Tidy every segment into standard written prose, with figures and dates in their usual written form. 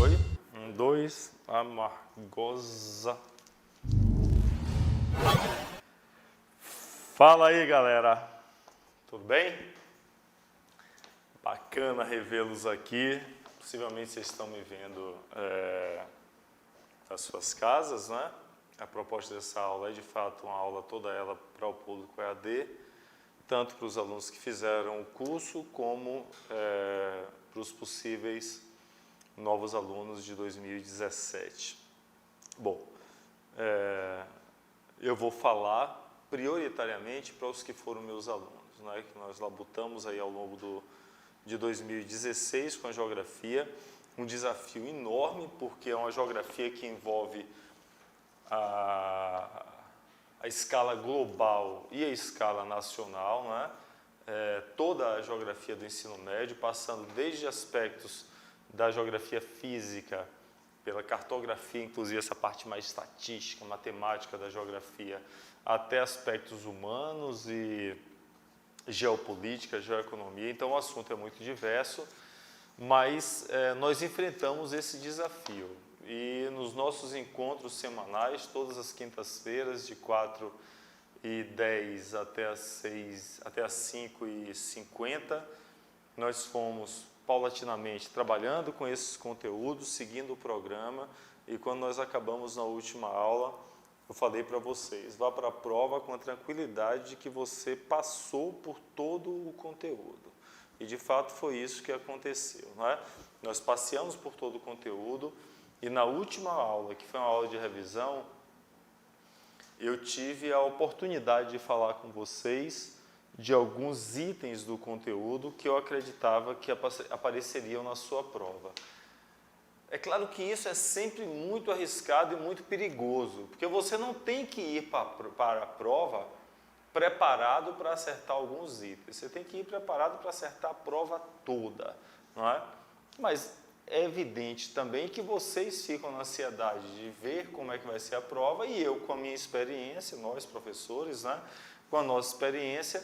Foi? 1, 2, amargosa. Fala aí, galera. Tudo bem? Bacana revê-los aqui. Possivelmente vocês estão me vendo das suas casas, né? A proposta dessa aula é, de fato, uma aula toda ela para o público EAD, tanto para os alunos que fizeram o curso, como para os possíveis novos alunos de 2017. Bom, eu vou falar prioritariamente para os que foram meus alunos, né, que nós labutamos aí ao longo de 2016 com a geografia, um desafio enorme, porque é uma geografia que envolve a escala global e a escala nacional, né? Toda a geografia do ensino médio, passando desde aspectos da geografia física, pela cartografia, inclusive essa parte mais estatística, matemática da geografia, até aspectos humanos e geopolítica, geoeconomia. Então o assunto é muito diverso, mas nós enfrentamos esse desafio. E nos nossos encontros semanais, todas as quintas-feiras, de 4h10 até as 5h50, nós fomos paulatinamente trabalhando com esses conteúdos, seguindo o programa, e quando nós acabamos na última aula, eu falei para vocês, vá para a prova com a tranquilidade de que você passou por todo o conteúdo. E de fato foi isso que aconteceu, não é? Nós passeamos por todo o conteúdo, e na última aula, que foi uma aula de revisão, eu tive a oportunidade de falar com vocês de alguns itens do conteúdo que eu acreditava que apareceriam na sua prova. É claro que isso é sempre muito arriscado e muito perigoso, porque você não tem que ir para a prova preparado para acertar alguns itens. Você tem que ir preparado para acertar a prova toda, não é? Mas é evidente também que vocês ficam na ansiedade de ver como é que vai ser a prova, e eu, com a minha experiência, nós professores, né, com a nossa experiência,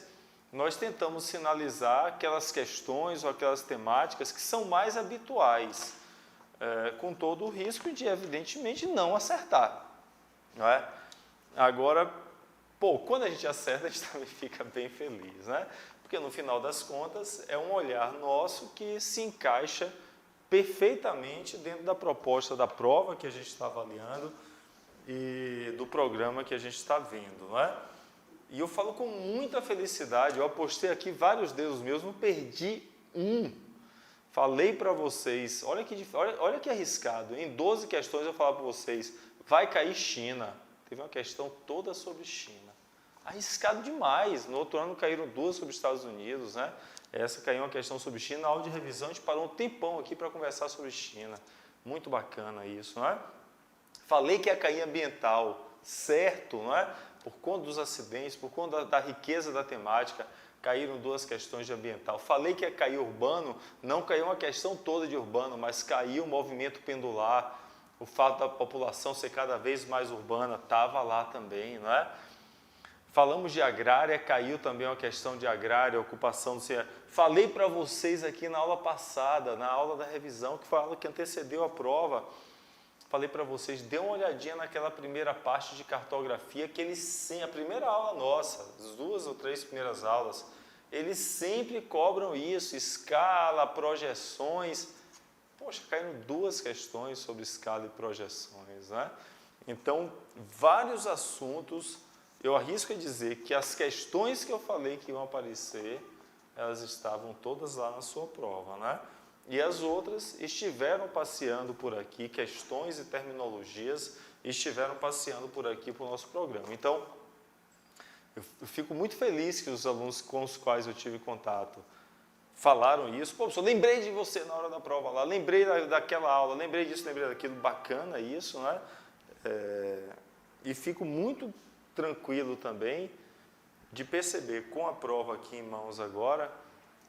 nós tentamos sinalizar aquelas questões ou aquelas temáticas que são mais habituais, com todo o risco de, evidentemente, não acertar, não é? Agora, quando a gente acerta, a gente também fica bem feliz, né? Porque, no final das contas, é um olhar nosso que se encaixa perfeitamente dentro da proposta da prova que a gente está avaliando e do programa que a gente está vendo, não é? E eu falo com muita felicidade, eu apostei aqui vários dedos meus, não perdi um. Falei para vocês, olha que arriscado, em 12 questões eu falava para vocês, vai cair China. Teve uma questão toda sobre China. Arriscado demais, no outro ano caíram 2 sobre Estados Unidos, né? Essa caiu uma questão sobre China, na aula de revisão a gente parou um tempão aqui para conversar sobre China. Muito bacana isso, não é? Falei que ia cair ambiental, certo, não é? Por conta dos acidentes, por conta da riqueza da temática, caíram 2 questões de ambiental. Falei que ia cair urbano, não caiu uma questão toda de urbano, mas caiu o movimento pendular, o fato da população ser cada vez mais urbana, estava lá também, não é? Falamos de agrária, caiu também uma questão de agrária, ocupação do CIE. Falei para vocês aqui na aula passada, na aula da revisão, que foi a aula que antecedeu a prova, falei para vocês, dê uma olhadinha naquela primeira parte de cartografia, que a primeira aula nossa, as 2 ou 3 primeiras aulas, eles sempre cobram isso, escala, projeções. Poxa, caíram 2 questões sobre escala e projeções, né? Então, vários assuntos, eu arrisco a dizer que as questões que eu falei que iam aparecer, elas estavam todas lá na sua prova, né? E as outras estiveram passeando por aqui, questões e terminologias estiveram passeando por aqui para o nosso programa. Então, eu fico muito feliz que os alunos com os quais eu tive contato falaram isso. Pô, professor, lembrei de você na hora da prova lá, lembrei daquela aula, lembrei disso, lembrei daquilo. Bacana isso, né? E fico muito tranquilo também de perceber com a prova aqui em mãos agora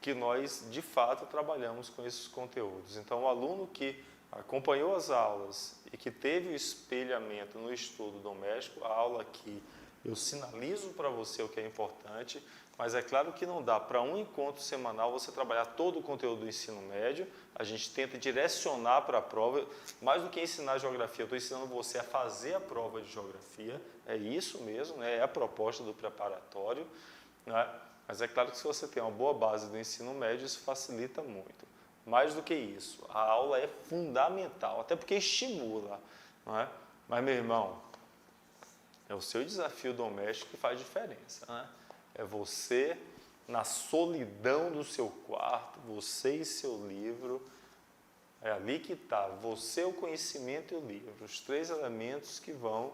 que nós, de fato, trabalhamos com esses conteúdos. Então, o aluno que acompanhou as aulas e que teve o espelhamento no estudo doméstico, a aula aqui, eu sinalizo para você o que é importante, mas é claro que não dá para um encontro semanal você trabalhar todo o conteúdo do ensino médio. A gente tenta direcionar para a prova, mais do que ensinar geografia, eu estou ensinando você a fazer a prova de geografia, é isso mesmo, né? É a proposta do preparatório, né? Mas é claro que se você tem uma boa base do ensino médio, isso facilita muito. Mais do que isso, a aula é fundamental, até porque estimula, não é? Mas, meu irmão, é o seu desafio doméstico que faz diferença, né? É você, na solidão do seu quarto, você e seu livro, é ali que está, você, o conhecimento e o livro, os três elementos que vão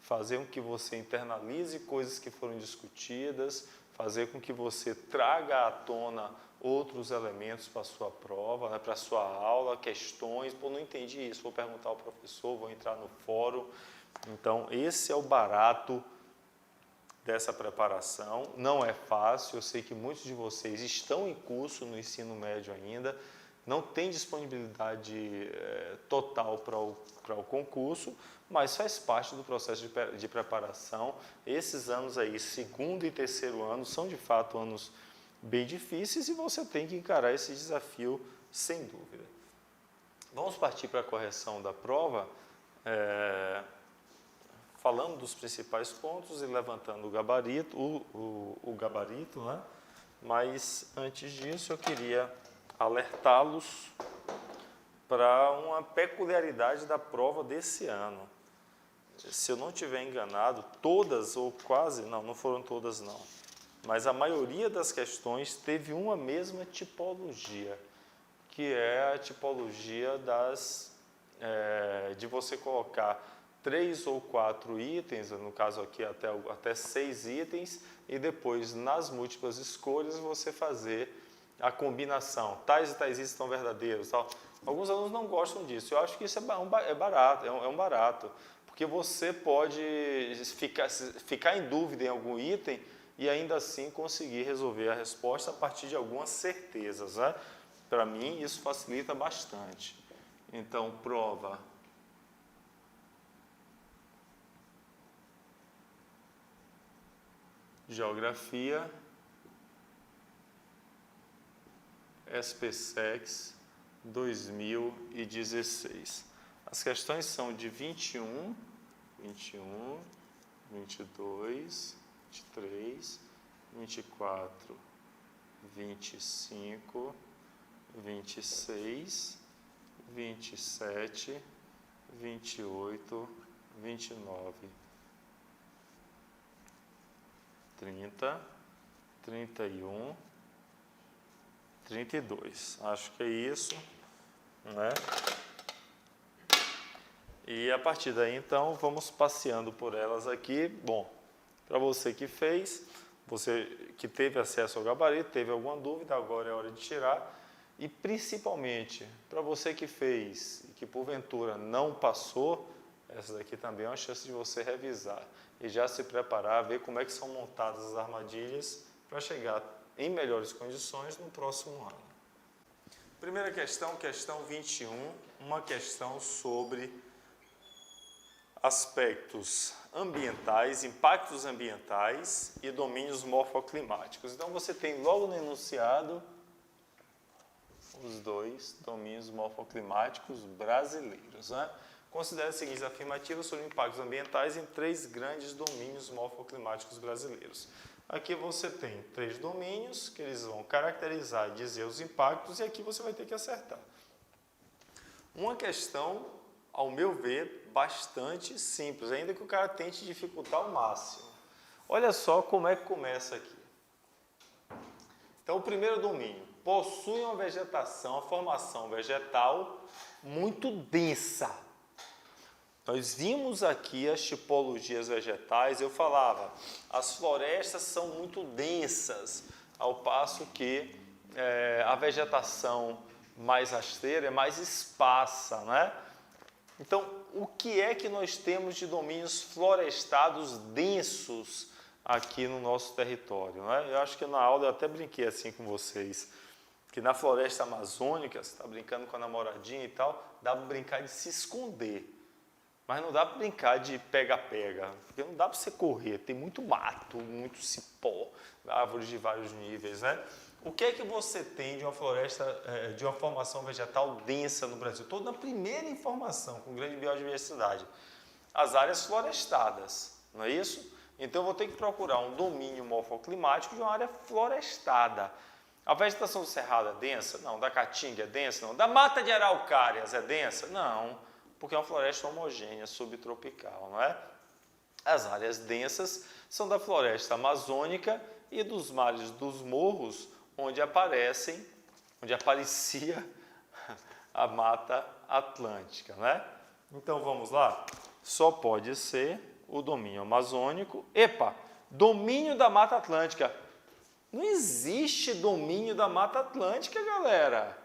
fazer com que você internalize coisas que foram discutidas, fazer com que você traga à tona outros elementos para a sua prova, né, para a sua aula, questões. Pô, não entendi isso, vou perguntar ao professor, vou entrar no fórum. Então, esse é o barato dessa preparação. Não é fácil, eu sei que muitos de vocês estão em curso no ensino médio ainda, não tem disponibilidade total para o concurso, mas faz parte do processo de preparação. Esses anos aí, segundo e terceiro ano, são de fato anos bem difíceis e você tem que encarar esse desafio sem dúvida. Vamos partir para a correção da prova, falando dos principais pontos e levantando o gabarito, o gabarito, né? Mas antes disso eu queria alertá-los para uma peculiaridade da prova desse ano. Se eu não estiver enganado, todas ou quase, não foram todas não, mas a maioria das questões teve uma mesma tipologia, que é a tipologia de você colocar 3 ou 4 itens, no caso aqui até 6 itens, e depois nas múltiplas escolhas você fazer a combinação, tais e tais itens são verdadeiros. Tal. Alguns alunos não gostam disso, eu acho que isso é barato, é um barato, porque você pode ficar em dúvida em algum item e ainda assim conseguir resolver a resposta a partir de algumas certezas, né? Para mim isso facilita bastante. Então, prova Geografia, SPSEC 2016. As questões são de 21, 22, 23, 24, 25, 26, 27, 28, 29, 30, 31, 32. Acho que é isso, né? E a partir daí, então, vamos passeando por elas aqui. Bom, para você que fez, você que teve acesso ao gabarito, teve alguma dúvida, agora é hora de tirar. E principalmente, para você que fez e que porventura não passou, essa daqui também é uma chance de você revisar e já se preparar, ver como é que são montadas as armadilhas para chegar em melhores condições no próximo ano. Primeira questão, questão 21, uma questão sobre aspectos ambientais, impactos ambientais e domínios morfoclimáticos. Então, você tem logo no enunciado os dois domínios morfoclimáticos brasileiros, né? Considere as seguintes afirmativas sobre impactos ambientais em 3 grandes domínios morfoclimáticos brasileiros. Aqui você tem 3 domínios que eles vão caracterizar e dizer os impactos e aqui você vai ter que acertar. Uma questão, ao meu ver, bastante simples, ainda que o cara tente dificultar ao máximo. Olha só como é que começa aqui. Então, o primeiro domínio possui uma vegetação, uma formação vegetal muito densa. Nós vimos aqui as tipologias vegetais, eu falava, as florestas são muito densas, ao passo que a vegetação mais rasteira é mais esparsa, né? Então, o que é que nós temos de domínios florestados densos aqui no nosso território, né? Eu acho que na aula eu até brinquei assim com vocês, que na floresta amazônica, você está brincando com a namoradinha e tal, dá para brincar de se esconder. Mas não dá para brincar de pega-pega, porque não dá para você correr, tem muito mato, muito cipó, árvores de vários níveis, né? O que é que você tem de uma floresta, de uma formação vegetal densa no Brasil? Estou na primeira informação, com grande biodiversidade. As áreas florestadas, não é isso? Então eu vou ter que procurar um domínio morfoclimático de uma área florestada. A vegetação do cerrado é densa? Não. Da caatinga é densa? Não. Da mata de araucárias é densa? Não, porque é uma floresta homogênea, subtropical, não é? As áreas densas são da floresta amazônica e dos mares dos morros, onde aparecia a Mata Atlântica, né? Então vamos lá? Só pode ser o domínio amazônico. Epa, domínio da Mata Atlântica. Não existe domínio da Mata Atlântica, galera.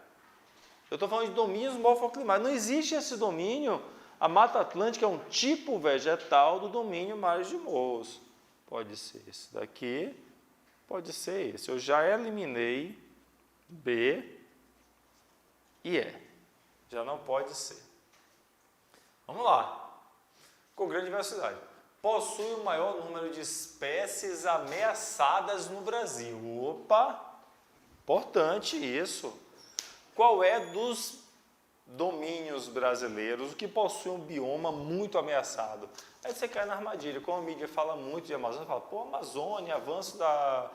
Eu estou falando de domínios morfoclimáticos. Não existe esse domínio. A Mata Atlântica é um tipo vegetal do domínio mares de morros. Pode ser esse daqui, pode ser esse. Eu já eliminei B e E. Já não pode ser. Vamos lá. Com grande diversidade. Possui o maior número de espécies ameaçadas no Brasil. Opa! Importante isso. Qual é dos domínios brasileiros o que possui um bioma muito ameaçado? Aí você cai na armadilha. Como a mídia fala muito de Amazônia, fala, pô, Amazônia, avanço da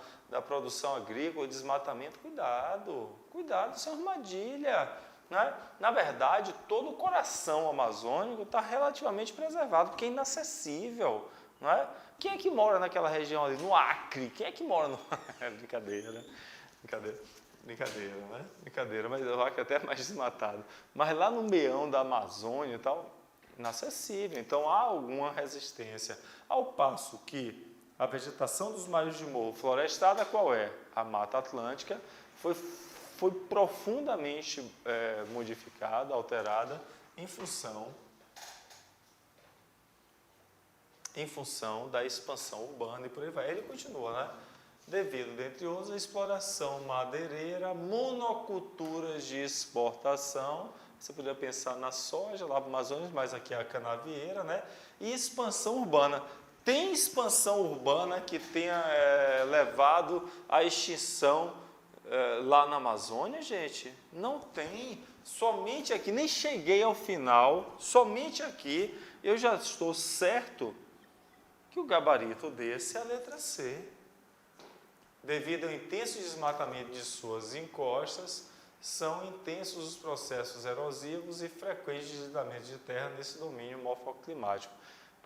produção agrícola, desmatamento. Cuidado, cuidado, isso é uma armadilha. Né? Na verdade, todo o coração amazônico está relativamente preservado, porque é inacessível. Não é? Quem é que mora naquela região ali, no Acre? Quem é que mora no... Brincadeira, né? Brincadeira, né? Brincadeira, mas o Acre é até mais desmatado. Mas lá no meião da Amazônia e tal, inacessível. Então há alguma resistência. Ao passo que a vegetação dos mares de morro florestada, qual é? A Mata Atlântica, foi profundamente modificada, alterada em função da expansão urbana e por aí vai. Ele continua, né? Devido, dentre outros, à exploração madeireira, monoculturas de exportação, você poderia pensar na soja lá para o Amazonas, mas aqui é a canavieira, né? E expansão urbana. Tem expansão urbana que tenha levado à extinção lá na Amazônia, gente? Não tem. Somente aqui, nem cheguei ao final, somente aqui eu já estou certo que o gabarito desse é a letra C. Devido ao intenso desmatamento de suas encostas, são intensos os processos erosivos e frequentes deslizamentos de terra nesse domínio morfoclimático.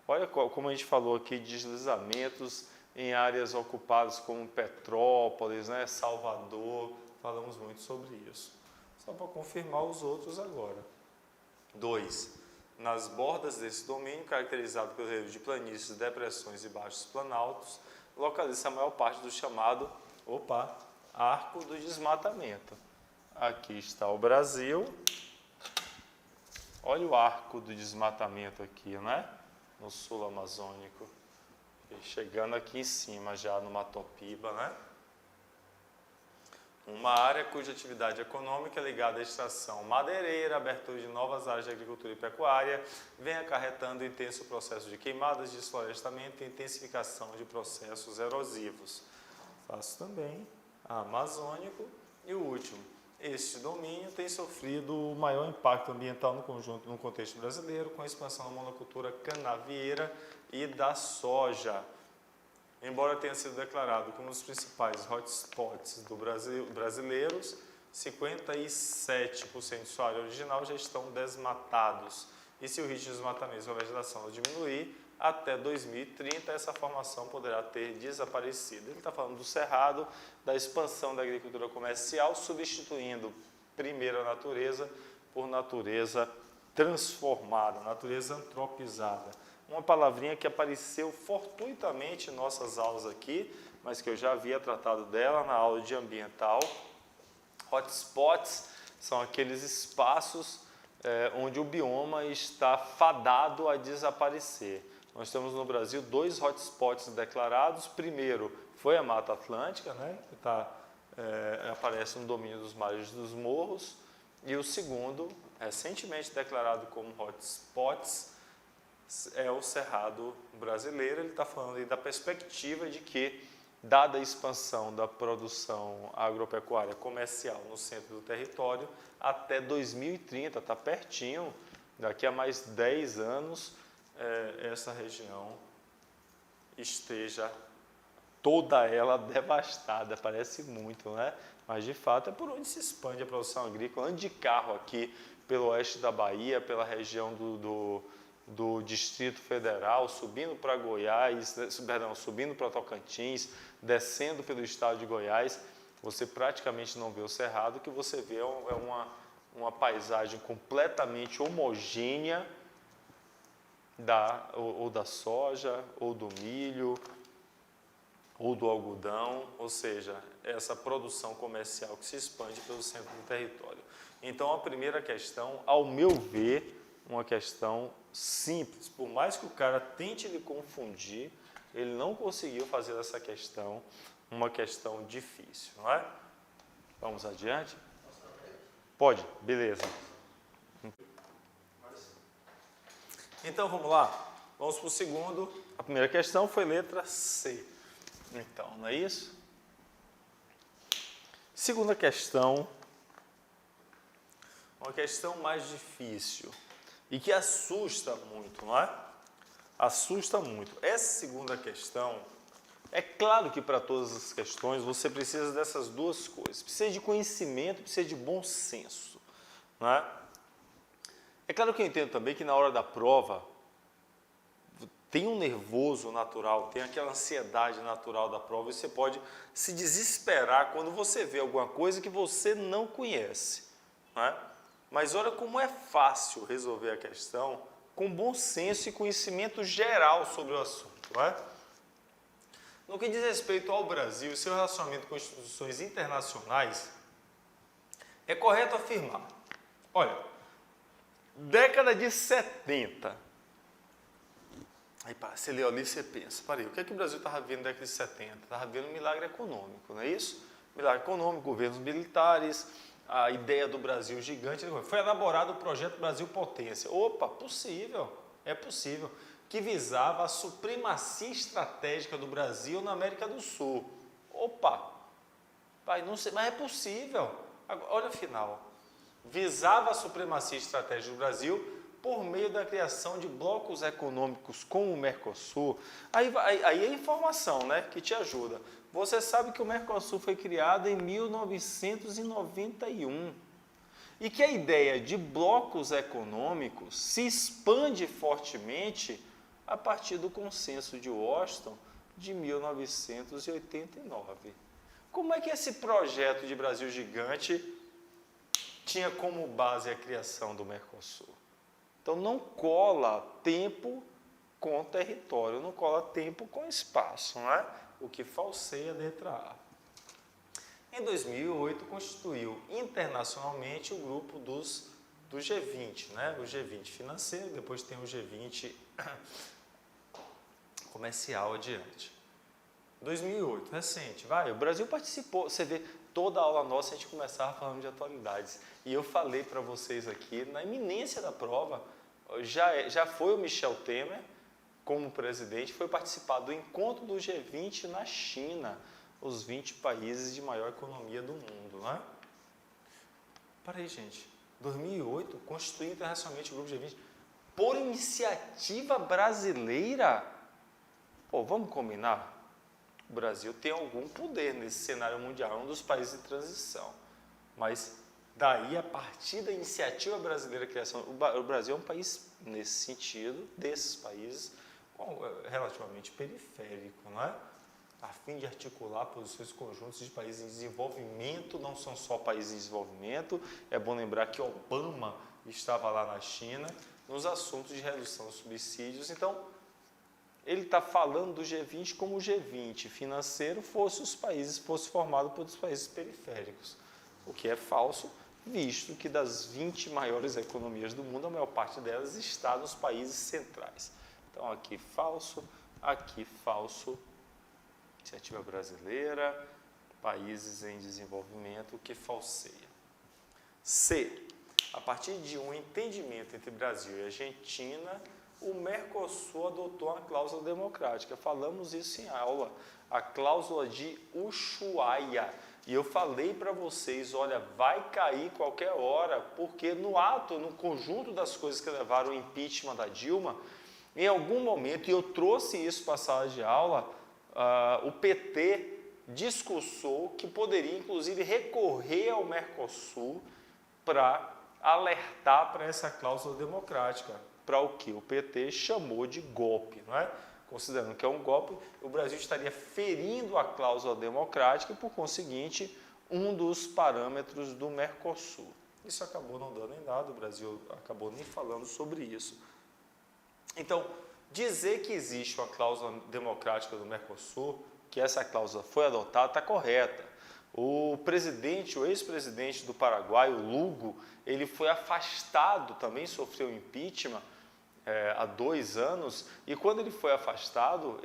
Olha como a gente falou aqui de deslizamentos em áreas ocupadas como Petrópolis, né, Salvador, falamos muito sobre isso. Só para confirmar os outros agora. 2. Nas bordas desse domínio, caracterizado pelo relevo de planícies, depressões e baixos planaltos, localiza a maior parte do chamado, arco do desmatamento. Aqui está o Brasil. Olha o arco do desmatamento aqui, né? No sul amazônico. E chegando aqui em cima já no Matopiba, né? Uma área cuja atividade econômica é ligada à extração madeireira, abertura de novas áreas de agricultura e pecuária, vem acarretando intenso processo de queimadas, desflorestamento e intensificação de processos erosivos. Faço também amazônico. E o último, este domínio tem sofrido o maior impacto ambiental no contexto brasileiro, com a expansão da monocultura canavieira e da soja. Embora tenha sido declarado como um dos principais hotspots do Brasil, brasileiros, 57% de sua área original já estão desmatados. E se o ritmo de desmatamento da vegetação não diminuir, até 2030 essa formação poderá ter desaparecido. Ele está falando do cerrado, da expansão da agricultura comercial, substituindo primeiro a natureza por natureza transformada, natureza antropizada. Uma palavrinha que apareceu fortuitamente em nossas aulas aqui, mas que eu já havia tratado dela na aula de ambiental. Hotspots são aqueles espaços onde o bioma está fadado a desaparecer. Nós temos no Brasil 2 hotspots declarados. Primeiro foi a Mata Atlântica, né, que aparece no domínio dos mares dos morros. E o segundo, recentemente declarado como hotspots, é o Cerrado brasileiro. Ele está falando aí da perspectiva de que, dada a expansão da produção agropecuária comercial no centro do território, até 2030, está pertinho, daqui a mais 10 anos, essa região esteja toda ela devastada. Parece muito, né? Mas, de fato, é por onde se expande a produção agrícola. Ande de carro aqui pelo oeste da Bahia, pela região do Distrito Federal, subindo para Goiás, subindo para Tocantins, descendo pelo estado de Goiás, você praticamente não vê o cerrado. O que você vê é uma paisagem completamente homogênea ou da soja, ou do milho, ou do algodão, ou seja, essa produção comercial que se expande pelo centro do território. Então, a primeira questão, ao meu ver, uma questão simples. Por mais que o cara tente lhe confundir, ele não conseguiu fazer essa questão uma questão difícil, não é? Vamos adiante? Pode, beleza. Então, vamos lá. Vamos para o segundo. A primeira questão foi letra C. Então, não é isso? Segunda questão, uma questão mais difícil e que assusta muito, não é? Assusta muito. Essa segunda questão, é claro que para todas as questões você precisa dessas duas coisas. Precisa de conhecimento, precisa de bom senso, não é? É claro que eu entendo também que na hora da prova tem um nervoso natural, tem aquela ansiedade natural da prova, e você pode se desesperar quando você vê alguma coisa que você não conhece, não é? Mas olha como é fácil resolver a questão com bom senso e conhecimento geral sobre o assunto, não é? No que diz respeito ao Brasil e seu relacionamento com instituições internacionais, é correto afirmar, olha, década de 70, aí você lê o livro e você pensa, o que é que o Brasil estava vendo na década de 70? Estava vendo um milagre econômico, não é isso? Milagre econômico, governos militares, a ideia do Brasil gigante. Foi elaborado o projeto Brasil Potência. Opa, possível, é possível. Que visava a supremacia estratégica do Brasil na América do Sul. Opa, não sei, mas é possível. Agora, olha a final. Visava a supremacia estratégica do Brasil por meio da criação de blocos econômicos como o Mercosul. Aí é informação, né, que te ajuda. Você sabe que o Mercosul foi criado em 1991 e que a ideia de blocos econômicos se expande fortemente a partir do Consenso de Washington de 1989. Como é que esse projeto de Brasil gigante tinha como base a criação do Mercosul? Então, não cola tempo com território, não cola tempo com espaço, não é? O que falseia a letra A. Em 2008, constituiu internacionalmente o grupo do G20, né? O G20 financeiro, depois tem o G20 comercial adiante. 2008, recente, o Brasil participou, você vê, toda a aula nossa a gente começava falando de atualidades. E eu falei para vocês aqui, na iminência da prova, já foi o Michel Temer, como presidente, foi participar do encontro do G20 na China, os 20 países de maior economia do mundo, né? Para aí, gente, 2008, constituiu internacionalmente o grupo G20, por iniciativa brasileira. Pô, vamos combinar? O Brasil tem algum poder nesse cenário mundial, é um dos países em transição, mas daí, a partir da iniciativa brasileira de criação, o Brasil é um país, nesse sentido, desses países, relativamente periférico, não é? A fim de articular posições conjuntas de países em desenvolvimento, não são só países em desenvolvimento, é bom lembrar que Obama estava lá na China, nos assuntos de redução de subsídios. Então, ele está falando do G20 como o G20 financeiro fosse formado por os países periféricos, o que é falso, visto que das 20 maiores economias do mundo, a maior parte delas está nos países centrais. Então, aqui falso, iniciativa brasileira, países em desenvolvimento, o que falseia. C. A partir de um entendimento entre Brasil e Argentina, o Mercosul adotou uma cláusula democrática. Falamos isso em aula, a cláusula de Ushuaia. E eu falei para vocês, olha, vai cair qualquer hora, porque no ato, no conjunto das coisas que levaram o impeachment da Dilma, em algum momento, e eu trouxe isso para a sala de aula, o PT discursou que poderia, inclusive, recorrer ao Mercosul para alertar para essa cláusula democrática, para o que o PT chamou de golpe, não é? Considerando que é um golpe, o Brasil estaria ferindo a cláusula democrática e, por conseguinte, um dos parâmetros do Mercosul. Isso acabou não dando em nada, o Brasil acabou nem falando sobre isso. Então, dizer que existe uma cláusula democrática do Mercosul, que essa cláusula foi adotada, está correta. O ex-presidente do Paraguai, o Lugo, ele foi afastado, também sofreu impeachment há 2 anos, e quando ele foi afastado,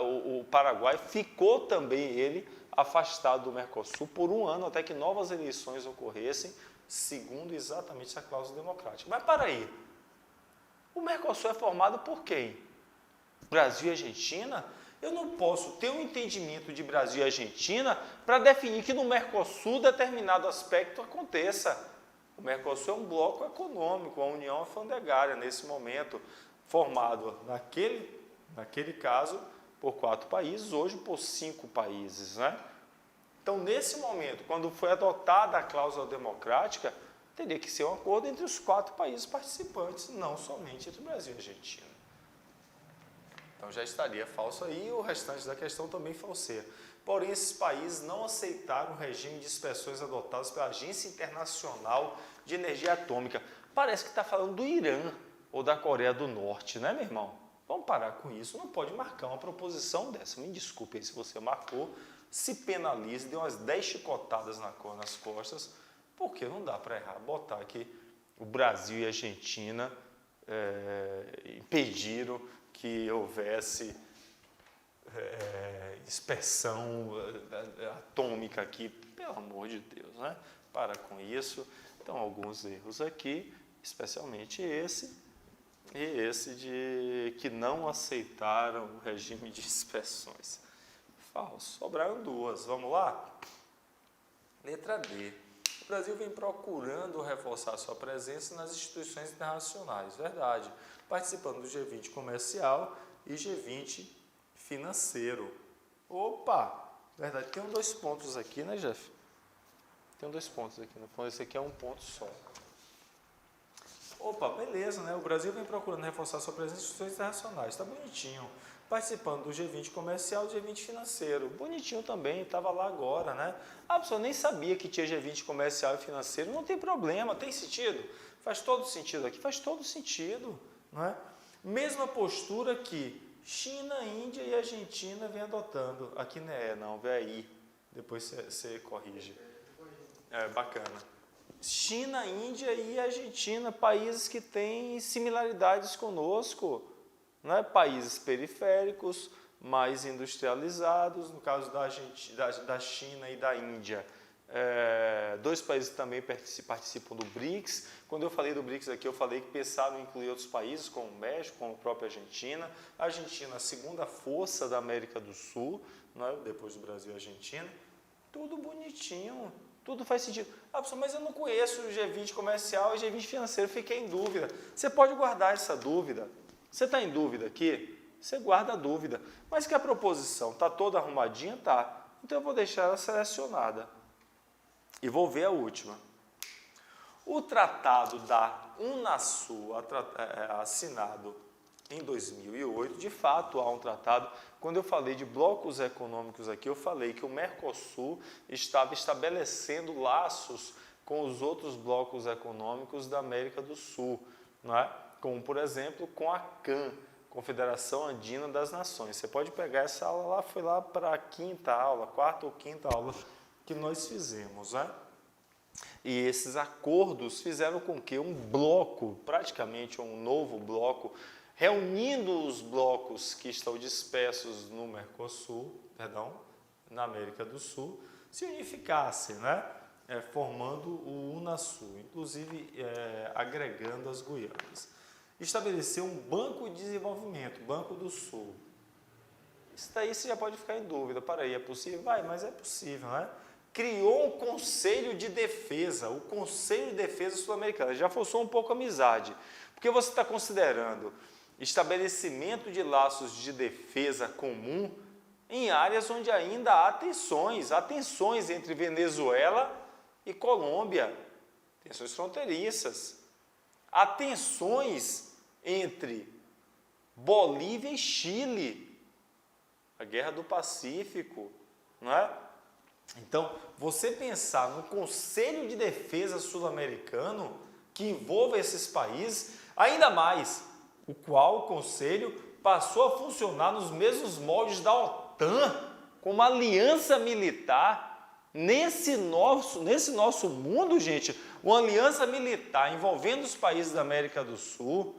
o Paraguai ficou também ele afastado do Mercosul por 1 ano, até que novas eleições ocorressem, segundo exatamente essa cláusula democrática. Mas para aí, o Mercosul é formado por quem? Brasil e Argentina? Eu não posso ter um entendimento de Brasil e Argentina para definir que no Mercosul determinado aspecto aconteça. O Mercosul é um bloco econômico, uma união alfandegária nesse momento, formado naquele caso por 4 países, hoje por 5 países, né? Então, nesse momento, quando foi adotada a cláusula democrática, teria que ser um acordo entre os 4 países participantes, não somente entre o Brasil e a Argentina. Então já estaria falso aí, e o restante da questão também falseia. Porém, esses países não aceitaram o regime de inspeções adotados pela Agência Internacional de Energia Atômica. Parece que está falando do Irã ou da Coreia do Norte, né, meu irmão? Vamos parar com isso, não pode marcar uma proposição dessa. Me desculpe aí se você marcou, se penalize, dê umas 10 chicotadas nas costas, porque não dá para errar. Botar aqui o Brasil e a Argentina impediram que houvesse inspeção atômica aqui, pelo amor de Deus, né? Para com isso. Então, alguns erros aqui, especialmente esse, e esse de que não aceitaram o regime de inspeções. Falso. Sobraram 2. Vamos lá? Letra D. O Brasil vem procurando reforçar sua presença nas instituições internacionais, verdade, participando do G20 comercial e G20 financeiro. Opa! Verdade, tem 2 pontos aqui, né, Jeff? Tem 2 pontos aqui, no fundo, esse aqui é um ponto só. Opa, beleza, né? O Brasil vem procurando reforçar sua presença em instituições internacionais, está bonitinho. Participando do G20 comercial e G20 financeiro. Bonitinho também, estava lá agora, né? A pessoa nem sabia que tinha G20 comercial e financeiro, não tem problema, tem sentido. Faz todo sentido aqui, faz todo sentido, não é? Mesma postura que China, Índia e Argentina vem adotando. Aqui não é, não, vê aí, depois você corrige. É bacana. China, Índia e Argentina, países que têm similaridades conosco, não é? Países periféricos, mais industrializados, no caso da China e da Índia. 2 países que também participam do BRICS. Quando eu falei do BRICS aqui, eu falei que pensaram em incluir outros países, como o México, como a própria Argentina. A Argentina, a segunda força da América do Sul, não é? Depois do Brasil e Argentina. Tudo bonitinho, tudo faz sentido. Ah, pessoal, mas eu não conheço o G20 comercial e G20 financeiro, fiquei em dúvida. Você pode guardar essa dúvida. Você está em dúvida aqui? Você guarda a dúvida. Mas que a proposição está toda arrumadinha? Tá. Então eu vou deixar ela selecionada. E vou ver a última. O tratado da Unasul, assinado em 2008, de fato há um tratado. Quando eu falei de blocos econômicos aqui, eu falei que o Mercosul estava estabelecendo laços com os outros blocos econômicos da América do Sul, não é? Como, por exemplo, com a CAN, Confederação Andina das Nações. Você pode pegar essa aula lá, foi lá para a 5ª aula, 4ª ou 5ª aula que nós fizemos, né? E esses acordos fizeram com que um bloco, praticamente um novo bloco, reunindo os blocos que estão dispersos no Mercosul, na América do Sul, se unificasse, né? Formando o Unasul, inclusive agregando as Guianas. estabeleceu um banco de desenvolvimento, Banco do Sul. Isso daí você já pode ficar em dúvida. Para aí, é possível? Vai, mas é possível, né? Criou um Conselho de Defesa, o Conselho de Defesa Sul-Americano. Já forçou um pouco a amizade, porque você está considerando estabelecimento de laços de defesa comum em áreas onde ainda há tensões entre Venezuela e Colômbia, tensões fronteiriças. Há tensões entre Bolívia e Chile, a Guerra do Pacífico, não é? Então, você pensar no Conselho de Defesa Sul-Americano, que envolva esses países, ainda mais, o qual o Conselho passou a funcionar nos mesmos moldes da OTAN, como aliança militar, nesse nosso mundo, gente, uma aliança militar envolvendo os países da América do Sul,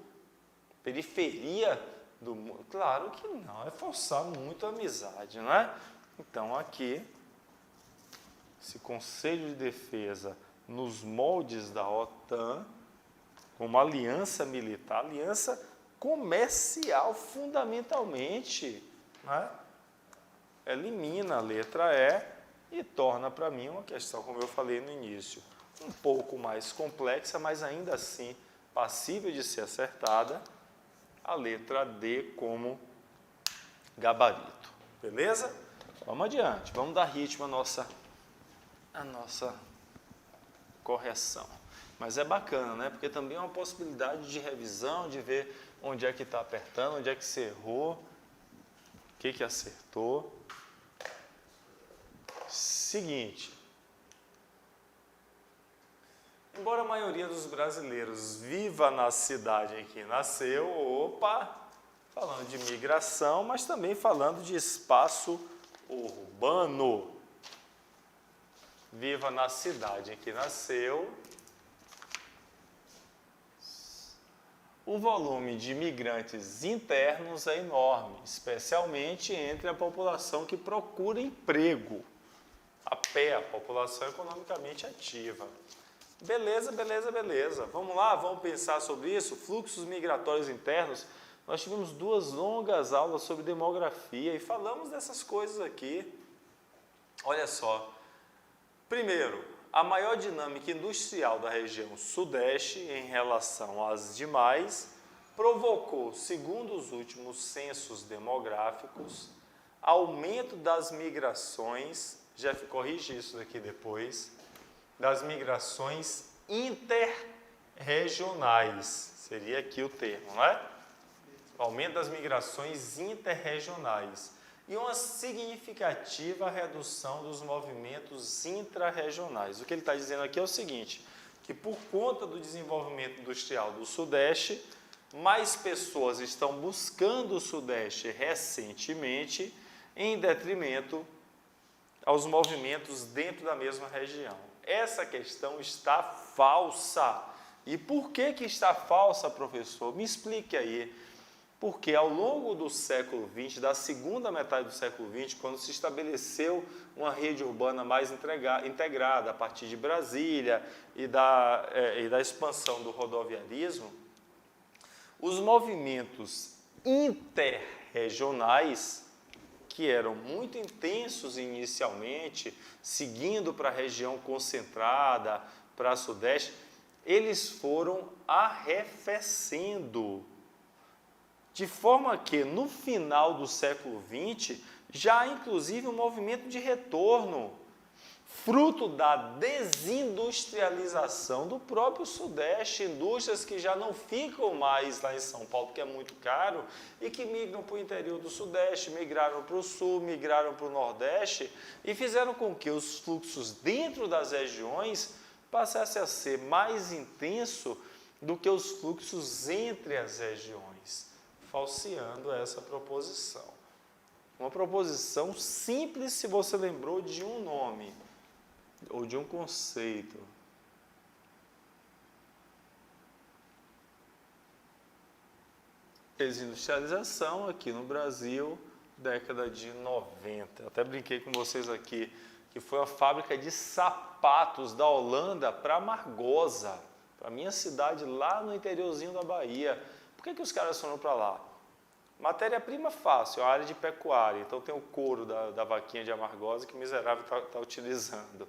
periferia do mundo, claro que não, é forçar muito a amizade, não é? Então, aqui, esse Conselho de Defesa nos moldes da OTAN, como aliança militar, aliança comercial fundamentalmente, né? Elimina a letra E e torna para mim uma questão, como eu falei no início, um pouco mais complexa, mas ainda assim passível de ser acertada, a letra D como gabarito. Beleza? Vamos adiante, vamos dar ritmo à nossa correção. Mas é bacana, né? Porque também é uma possibilidade de revisão, de ver onde é que está apertando, onde é que você errou, o que acertou. Seguinte, embora a maioria dos brasileiros viva na cidade em que nasceu, falando de migração, mas também falando de espaço urbano. Viva na cidade em que nasceu, o volume de imigrantes internos é enorme, especialmente entre a população que procura emprego, a população economicamente ativa. Beleza. Vamos lá, vamos pensar sobre isso? Fluxos migratórios internos. Nós tivemos 2 longas aulas sobre demografia e falamos dessas coisas aqui. Olha só. Primeiro, a maior dinâmica industrial da região sudeste em relação às demais provocou, segundo os últimos censos demográficos, aumento das migrações, Jeff, corrige isso daqui depois, das migrações interregionais, seria aqui o termo, não é? Aumento das migrações interregionais e uma significativa redução dos movimentos intrarregionais. O que ele está dizendo aqui é o seguinte, que por conta do desenvolvimento industrial do Sudeste, mais pessoas estão buscando o Sudeste recentemente, em detrimento aos movimentos dentro da mesma região. Essa questão está falsa. E por que está falsa, professor? Me explique aí. Porque ao longo do século XX, da segunda metade do século XX, quando se estabeleceu uma rede urbana mais integrada a partir de Brasília e da expansão do rodoviarismo, os movimentos interregionais, que eram muito intensos inicialmente, seguindo para a região concentrada, para a Sudeste, eles foram arrefecendo. De forma que, no final do século XX, já há inclusive um movimento de retorno, fruto da desindustrialização do próprio Sudeste, indústrias que já não ficam mais lá em São Paulo, porque é muito caro, e que migram para o interior do Sudeste, migraram para o Sul, migraram para o Nordeste, e fizeram com que os fluxos dentro das regiões passassem a ser mais intensos do que os fluxos entre as regiões, falseando essa proposição. Uma proposição simples se você lembrou de um nome ou de um conceito. Desindustrialização aqui no Brasil, década de 90. Eu até brinquei com vocês aqui que foi uma fábrica de sapatos da Holanda para Margosa, para minha cidade lá no interiorzinho da Bahia. que os caras foram para lá? Matéria-prima fácil, a área de pecuária. Então tem o couro da vaquinha de Amargosa que o miserável está utilizando.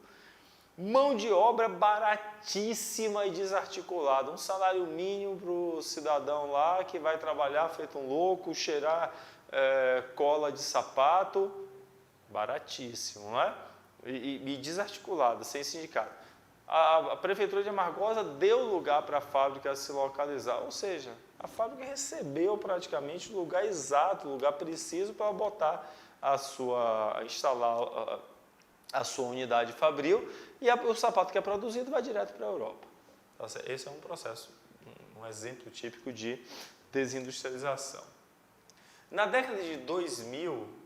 Mão de obra baratíssima e desarticulada. Um salário mínimo para o cidadão lá que vai trabalhar feito um louco, cheirar cola de sapato. Baratíssimo, não é? E desarticulada, sem sindicato. A Prefeitura de Amargosa deu lugar para a fábrica se localizar, ou seja, a fábrica recebeu praticamente o lugar exato, o lugar preciso para botar instalar a sua unidade fabril e o sapato que é produzido vai direto para a Europa. Esse é um processo, um exemplo típico de desindustrialização. Na década de 2000,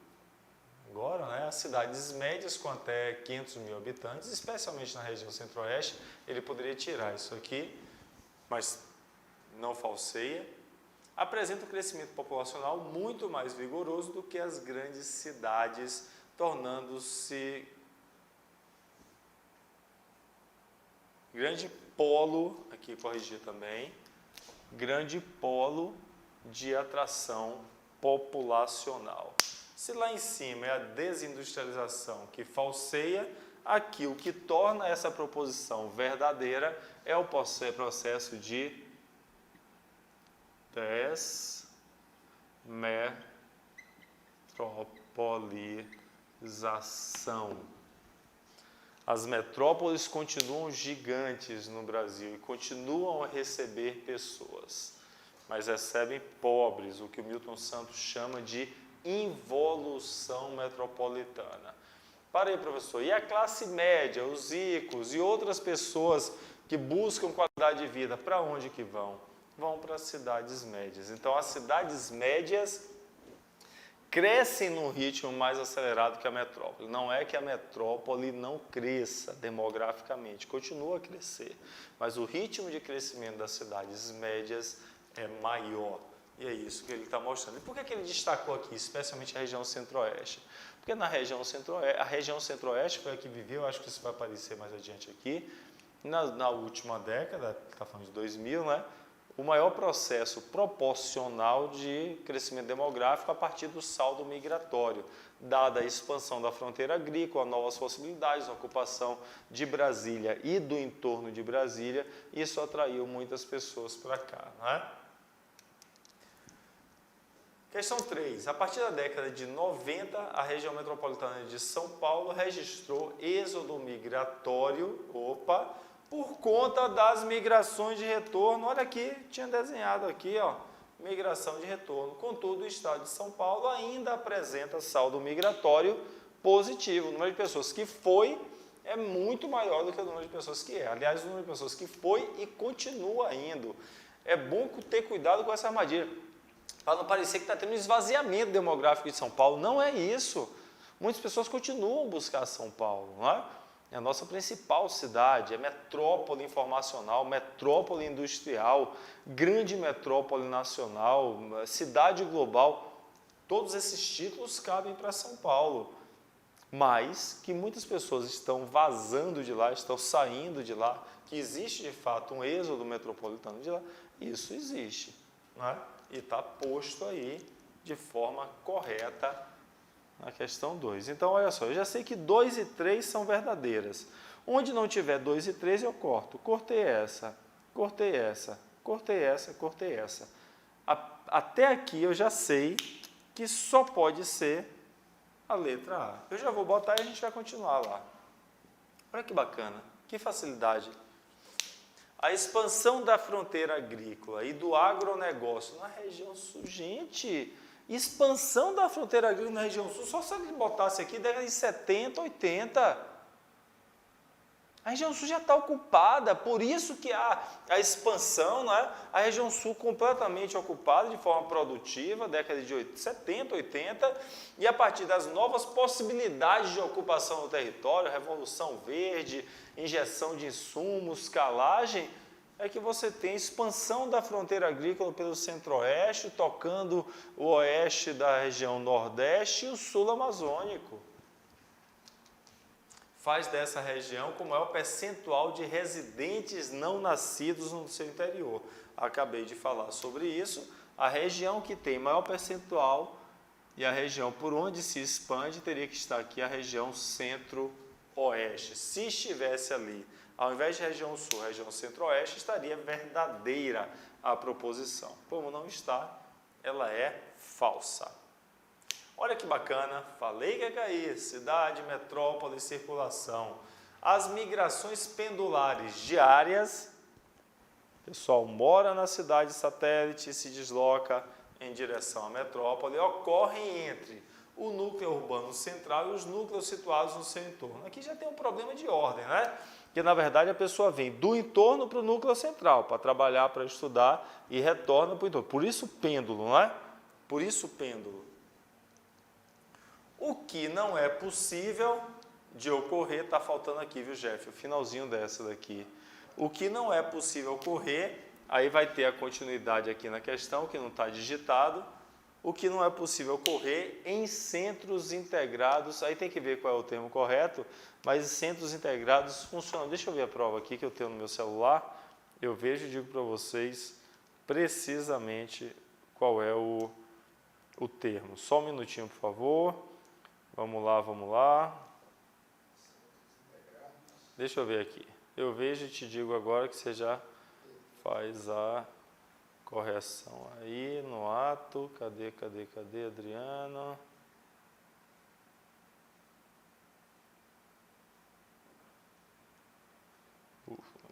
agora, né, as cidades médias com até 500 mil habitantes, especialmente na região centro-oeste, ele poderia tirar isso aqui, mas não falseia, apresenta um crescimento populacional muito mais vigoroso do que as grandes cidades, tornando-se grande polo, aqui corrigir também, grande polo de atração populacional. Se lá em cima é a desindustrialização que falseia, aqui o que torna essa proposição verdadeira é o processo de desmetropolização. As metrópoles continuam gigantes no Brasil e continuam a receber pessoas, mas recebem pobres, o que o Milton Santos chama de involução metropolitana. Para aí, professor, e a classe média, os ricos e outras pessoas que buscam qualidade de vida, para onde que vão? Vão para as cidades médias. Então, as cidades médias crescem num ritmo mais acelerado que a metrópole. Não é que a metrópole não cresça demograficamente, continua a crescer, mas o ritmo de crescimento das cidades médias é maior. E é isso que ele está mostrando. E por que ele destacou aqui, especialmente a região centro-oeste? Porque na região centro-oeste, a região centro-oeste foi a que viveu, acho que isso vai aparecer mais adiante aqui, na última década, está falando de 2000, né? O maior processo proporcional de crescimento demográfico a partir do saldo migratório, dada a expansão da fronteira agrícola, novas possibilidades, a ocupação de Brasília e do entorno de Brasília, isso atraiu muitas pessoas para cá, não é? Questão 3. A partir da década de 90, a região metropolitana de São Paulo registrou êxodo migratório, por conta das migrações de retorno. Olha aqui, tinha desenhado aqui, ó, migração de retorno. Contudo, o estado de São Paulo ainda apresenta saldo migratório positivo. O número de pessoas que foi é muito maior do que o número de pessoas que é. Aliás, o número de pessoas que foi e continua indo. É bom ter cuidado com essa armadilha, para não parecer que está tendo um esvaziamento demográfico de São Paulo. Não é isso. Muitas pessoas continuam a buscar São Paulo, não é? É a nossa principal cidade, é metrópole informacional, metrópole industrial, grande metrópole nacional, cidade global. Todos esses títulos cabem para São Paulo, mas que muitas pessoas estão vazando de lá, estão saindo de lá, que existe de fato um êxodo metropolitano de lá, isso existe, não é? E está posto aí de forma correta na questão 2. Então, olha só, eu já sei que 2 e 3 são verdadeiras. Onde não tiver 2 e 3, eu corto. Cortei essa, cortei essa, cortei essa, cortei essa. Até aqui eu já sei que só pode ser a letra A. Eu já vou botar e a gente vai continuar lá. Olha que bacana, que facilidade. A expansão da fronteira agrícola e do agronegócio na região sul. Gente, expansão da fronteira agrícola na região sul, só se ele botasse aqui, década de 70, 80. A região sul já está ocupada, por isso que há a expansão, né? A região sul completamente ocupada de forma produtiva, década de 70, 80, e a partir das novas possibilidades de ocupação do território, Revolução Verde, injeção de insumos, calagem, é que você tem expansão da fronteira agrícola pelo centro-oeste, tocando o oeste da região nordeste e o sul amazônico. Faz dessa região com o maior percentual de residentes não nascidos no seu interior. Acabei de falar sobre isso. a região que tem maior percentual e a região por onde se expande teria que estar aqui a região centro-oeste. Se estivesse ali, ao invés de região sul, região centro-oeste, estaria verdadeira a proposição. Como não está, ela é falsa. Olha que bacana, falei que ia cair, cidade, metrópole, circulação. As migrações pendulares diárias, o pessoal mora na cidade satélite e se desloca em direção à metrópole, ocorrem entre o núcleo urbano central e os núcleos situados no seu entorno. Aqui já tem um problema de ordem, né? Porque, na verdade, a pessoa vem do entorno para o núcleo central, para trabalhar, para estudar, e retorna para o entorno. Por isso, pêndulo, não é? Por isso, pêndulo. O que não é possível de ocorrer, está faltando aqui, viu, Jeff? O finalzinho dessa daqui. O que não é possível ocorrer, aí vai ter a continuidade aqui na questão, que não está digitado. O que não é possível ocorrer em centros integrados, aí tem que ver qual é o termo correto, mas centros integrados funcionam. Deixa eu ver a prova aqui que eu tenho no meu celular, eu vejo e digo para vocês precisamente qual é o termo. Só um minutinho, por favor. Vamos lá, vamos lá. Deixa eu ver aqui. Eu vejo e te digo agora que você já faz a correção aí no ato. Cadê, Adriano?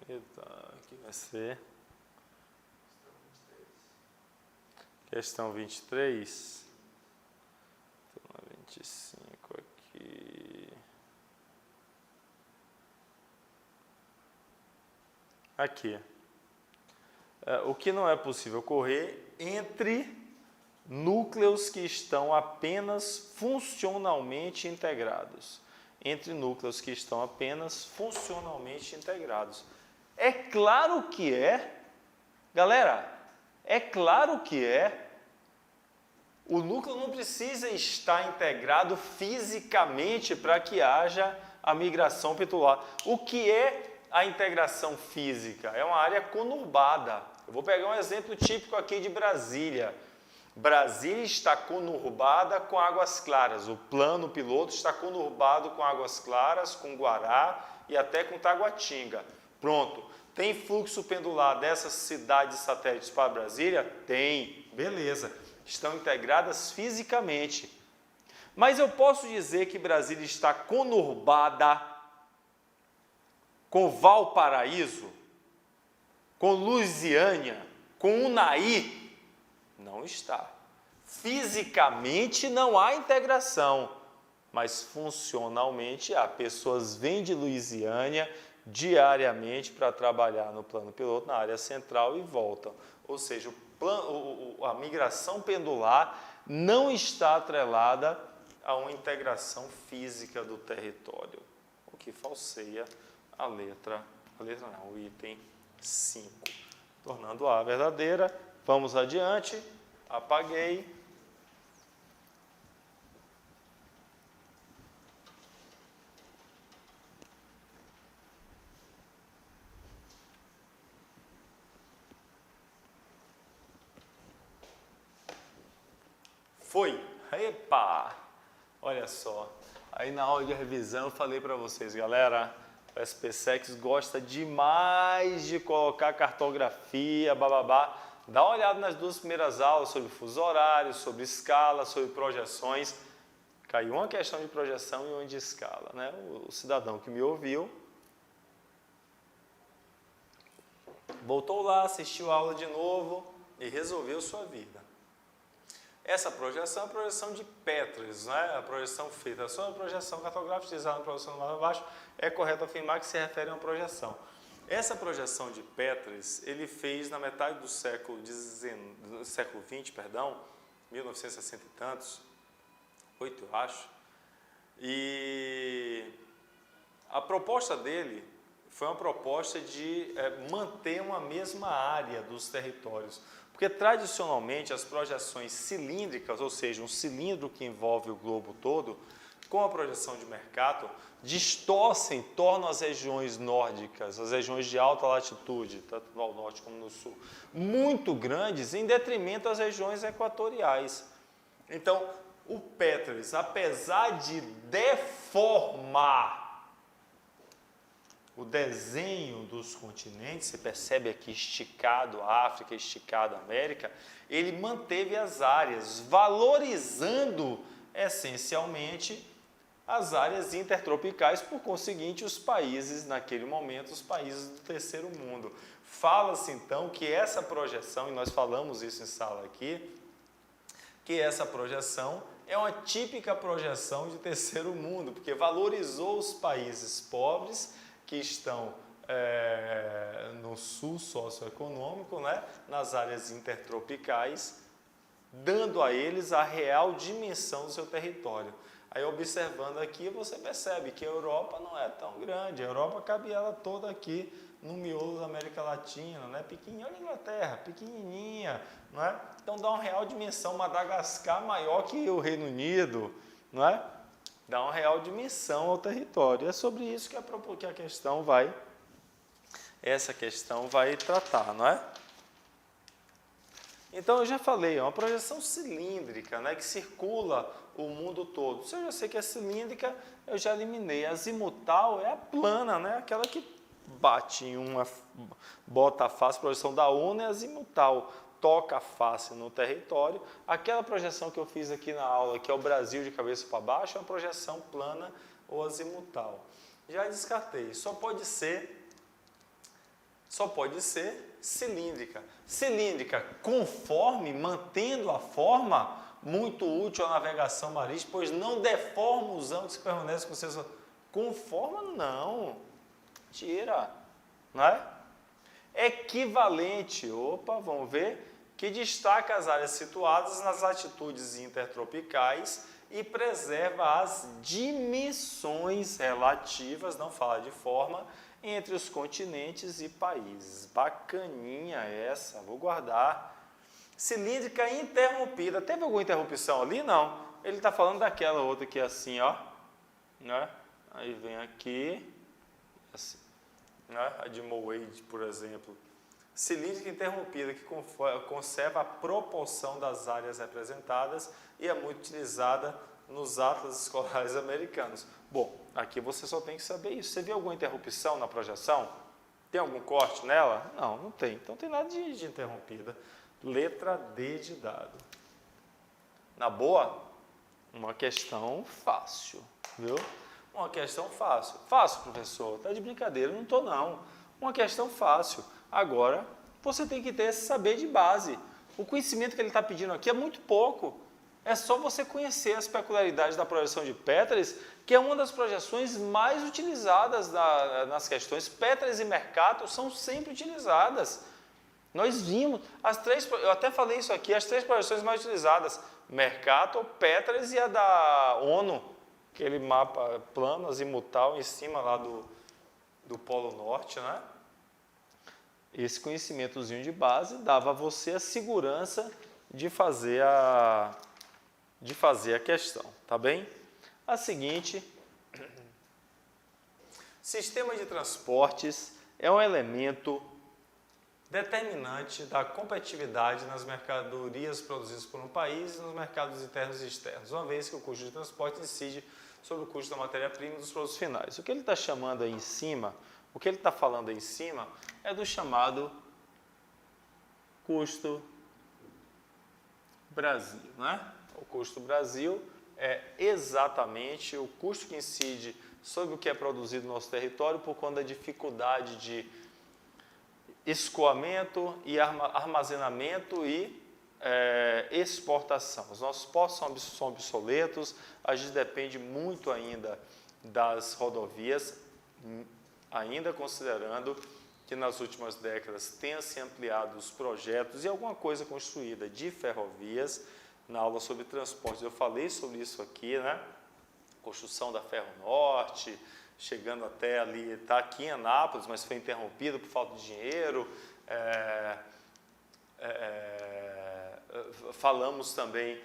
Aqui vai ser questão 23. 25 aqui. Aqui. O que não é possível ocorrer entre núcleos que estão apenas funcionalmente integrados. Entre núcleos que estão apenas funcionalmente integrados. É claro que é. Galera, é claro que é. O núcleo não precisa estar integrado fisicamente para que haja a migração pendular. O que é a integração física? É uma área conurbada. Eu vou pegar um exemplo típico aqui de Brasília. Brasília está conurbada com Águas Claras. O plano piloto está conurbado com Águas Claras, com Guará e até com Taguatinga. Pronto. Tem fluxo pendular dessas cidades satélites para Brasília? Tem. Beleza. Estão integradas fisicamente. Mas eu posso dizer que Brasília está conurbada com Valparaíso, com Lusiânia, com Unai? Não está. Fisicamente não há integração, mas funcionalmente há. Pessoas vêm de Lusiânia diariamente para trabalhar no plano piloto, na área central e voltam. Ou seja, a migração pendular não está atrelada a uma integração física do território, o que falseia o item 5, tornando a verdadeira. Vamos adiante, apaguei. Foi. Epa! Olha só. Aí na aula de revisão eu falei para vocês, galera, o SPSEX gosta demais de colocar cartografia, bababá. Dá uma olhada nas duas primeiras aulas sobre fuso horário, sobre escala, sobre projeções. Caiu uma questão de projeção e uma de escala, né? O cidadão que me ouviu voltou lá, assistiu a aula de novo e resolveu sua vida. Essa projeção é a projeção de Petris, né? A projeção feita só a projeção cartográfica utilizada na projeção do lado abaixo, é correto afirmar que se refere a uma projeção. Essa projeção de Petris, ele fez na metade do século XX, 1960 e tantos, 8 eu acho, e a proposta dele foi uma proposta de manter uma mesma área dos territórios. Porque, tradicionalmente, as projeções cilíndricas, ou seja, um cilindro que envolve o globo todo, com a projeção de Mercator, distorcem, tornam as regiões nórdicas, as regiões de alta latitude, tanto no norte como no sul, muito grandes em detrimento das regiões equatoriais. Então, o Petris, apesar de deformar o desenho dos continentes, você percebe aqui esticado a África, esticado a América, ele manteve as áreas, valorizando essencialmente as áreas intertropicais, por conseguinte, os países, naquele momento, os países do terceiro mundo. Fala-se, então, que essa projeção, e nós falamos isso em sala aqui, que essa projeção é uma típica projeção de terceiro mundo, porque valorizou os países pobres que estão no sul socioeconômico, né, nas áreas intertropicais, dando a eles a real dimensão do seu território. Aí, observando aqui, você percebe que a Europa não é tão grande. A Europa cabe ela toda aqui no miolo da América Latina, né? Pequenininha, olha a Inglaterra, pequenininha, não é? Então, dá uma real dimensão. Madagascar maior que o Reino Unido, não é? Dá uma real dimensão ao território. É sobre isso que a questão vai, essa questão vai tratar, não é? Então, eu já falei, é uma projeção cilíndrica, né, que circula o mundo todo. Se eu já sei que é cilíndrica, eu já eliminei. A azimutal é a plana, né, aquela que bate em uma, bota a face, a projeção da ONU é azimutal, toca a face no território. Aquela projeção que eu fiz aqui na aula, que é o Brasil de cabeça para baixo, é uma projeção plana ou azimutal. Já descartei, só pode ser cilíndrica. Cilíndrica, conforme, mantendo a forma, muito útil à navegação marítima, pois não deforma os ângulos que permanecem com seus... Conforma, não. Tira. Não é? Equivalente, vamos ver, que destaca as áreas situadas nas latitudes intertropicais e preserva as dimensões relativas, não fala de forma, entre os continentes e países. Bacaninha essa, vou guardar. Cilíndrica interrompida. Teve alguma interrupção ali? Não. Ele está falando daquela outra que é assim, ó. Né? Aí vem aqui, assim, né? A de Moade, por exemplo. Cilíndrica interrompida, que conserva a proporção das áreas representadas e é muito utilizada nos atlas escolares americanos. Bom, aqui você só tem que saber isso. Você viu alguma interrupção na projeção? Tem algum corte nela? Não, não tem. Então, não tem nada de interrompida. Letra D de dado. Na boa, uma questão fácil, viu? Uma questão fácil. Fácil, professor? Tá de brincadeira? Não estou, não. Uma questão fácil. Agora, você tem que ter esse saber de base. O conhecimento que ele está pedindo aqui é muito pouco. É só você conhecer as peculiaridades da projeção de Petris, que é uma das projeções mais utilizadas nas questões. Petris e Mercator são sempre utilizadas. Nós vimos, eu até falei isso aqui, as três projeções mais utilizadas, Mercator, Petris e a da ONU, aquele mapa plano, azimutal, em cima lá do Polo Norte, né? Esse conhecimentozinho de base dava a você a segurança de fazer a questão, tá bem? A seguinte, sistema de transportes é um elemento determinante da competitividade nas mercadorias produzidas por um país e nos mercados internos e externos, uma vez que o custo de transporte incide sobre o custo da matéria-prima e dos produtos finais. O que ele está chamando aí em cima, o que ele está falando aí em cima é do chamado custo Brasil, né? O custo Brasil é exatamente o custo que incide sobre o que é produzido no nosso território por conta da dificuldade de escoamento e armazenamento e exportação. Os nossos portos são obsoletos, a gente depende muito ainda das rodovias, ainda considerando que nas últimas décadas tenha se ampliado os projetos e alguma coisa construída de ferrovias. Na aula sobre transportes eu falei sobre isso aqui, né? Construção da Ferro Norte, chegando até ali, está aqui em Anápolis, mas foi interrompido por falta de dinheiro. Falamos também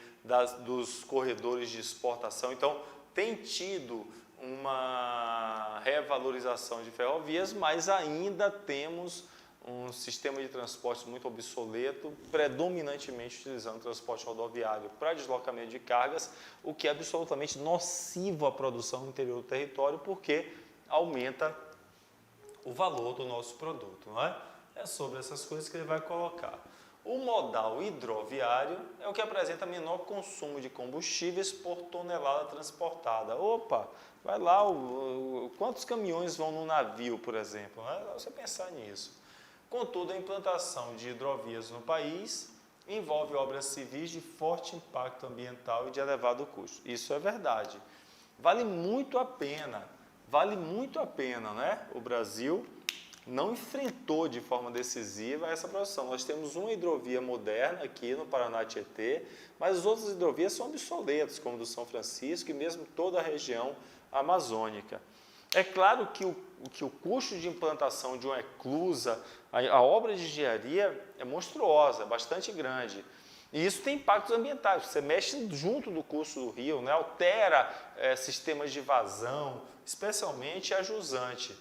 dos corredores de exportação. Então, tem tido uma revalorização de ferrovias, mas ainda temos um sistema de transporte muito obsoleto, predominantemente utilizando transporte rodoviário para deslocamento de cargas, o que é absolutamente nocivo à produção no interior do território, porque aumenta o valor do nosso produto, não é? É sobre essas coisas que ele vai colocar. O modal hidroviário é o que apresenta menor consumo de combustíveis por tonelada transportada. Opa, vai lá, quantos caminhões vão no navio, por exemplo? Não é dá você pensar nisso. Contudo, a implantação de hidrovias no país envolve obras civis de forte impacto ambiental e de elevado custo. Isso é verdade. Vale muito a pena, né? O Brasil não enfrentou de forma decisiva essa produção. Nós temos uma hidrovia moderna aqui no Paraná Tietê, mas as outras hidrovias são obsoletas, como do São Francisco e mesmo toda a região amazônica. É claro que o custo de implantação de uma eclusa, a obra de engenharia é monstruosa, é bastante grande. E isso tem impactos ambientais, você mexe junto do curso do rio, né? Altera sistemas de vazão, especialmente a jusante.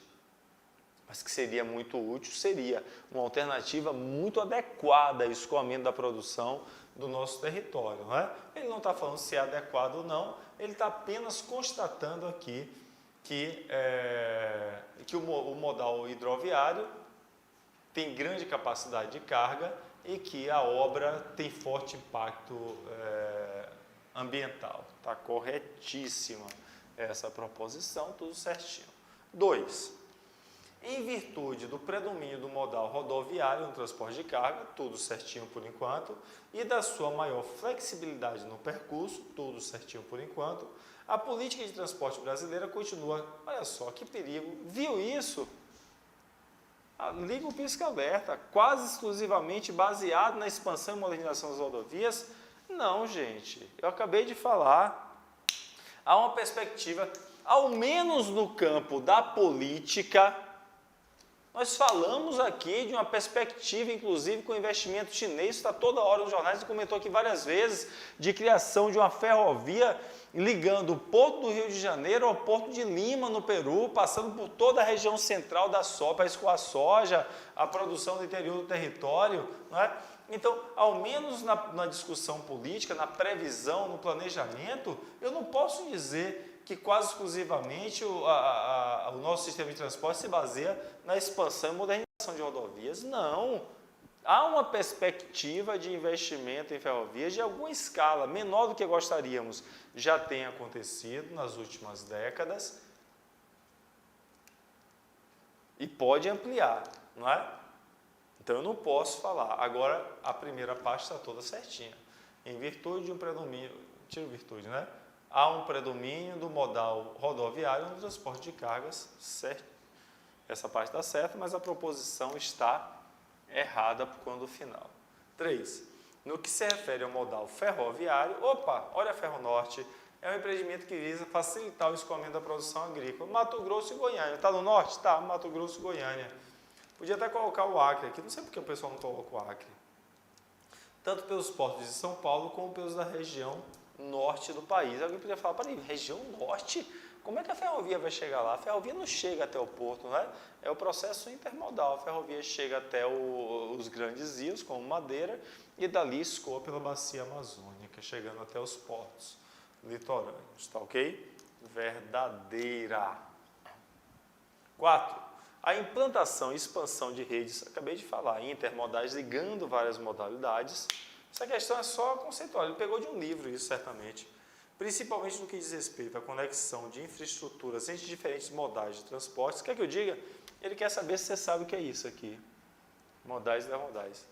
Mas que seria muito útil, seria uma alternativa muito adequada ao escoamento da produção do nosso território. Não é? Ele não está falando se é adequado ou não, ele está apenas constatando aqui que o modal hidroviário tem grande capacidade de carga e que a obra tem forte impacto ambiental. Está corretíssima essa proposição, tudo certinho. 2. Em virtude do predomínio do modal rodoviário no transporte de carga, tudo certinho por enquanto, e da sua maior flexibilidade no percurso, tudo certinho por enquanto, a política de transporte brasileira continua, olha só que perigo, viu isso? Liga o pisca-alerta, quase exclusivamente baseado na expansão e modernização das rodovias? Não, gente, eu acabei de falar, há uma perspectiva, ao menos no campo da política. Nós falamos aqui de uma perspectiva, inclusive com investimento chinês, está toda hora nos jornais, você comentou aqui várias vezes, de criação de uma ferrovia ligando o Porto do Rio de Janeiro ao Porto de Lima, no Peru, passando por toda a região central da soja, para escoar soja, a produção do interior do território. Não é? Então, ao menos na discussão política, na previsão, no planejamento, eu não posso dizer que quase exclusivamente o nosso sistema de transporte se baseia na expansão e modernização de rodovias. Não. Há uma perspectiva de investimento em ferrovias de alguma escala, menor do que gostaríamos, já tem acontecido nas últimas décadas e pode ampliar, não é? Então eu não posso falar. Agora a primeira parte está toda certinha. Em virtude de um predomínio, tiro virtude, né? Há um predomínio do modal rodoviário no transporte de cargas, certo? Essa parte está certa, mas a proposição está errada quando final. 3. No que se refere ao modal ferroviário, olha a Ferronorte, é um empreendimento que visa facilitar o escoamento da produção agrícola. Mato Grosso e Goiânia. Está no norte? Tá, Mato Grosso e Goiânia. Podia até colocar o Acre aqui, não sei por que o pessoal não coloca o Acre. Tanto pelos portos de São Paulo, como pelos da região norte do país. Alguém podia falar, peraí, região norte? Como é que a ferrovia vai chegar lá? A ferrovia não chega até o porto, não é? É o processo intermodal. A ferrovia chega até os grandes rios, como Madeira, e dali escoa pela bacia amazônica, chegando até os portos litorâneos, tá ok? Verdadeira. 4. A implantação e expansão de redes, acabei de falar, intermodais, ligando várias modalidades. Essa questão é só conceitual, ele pegou de um livro isso certamente, principalmente no que diz respeito à conexão de infraestruturas entre diferentes modais de transportes. Quer que eu diga? Ele quer saber se você sabe o que é isso aqui, modais e demodais.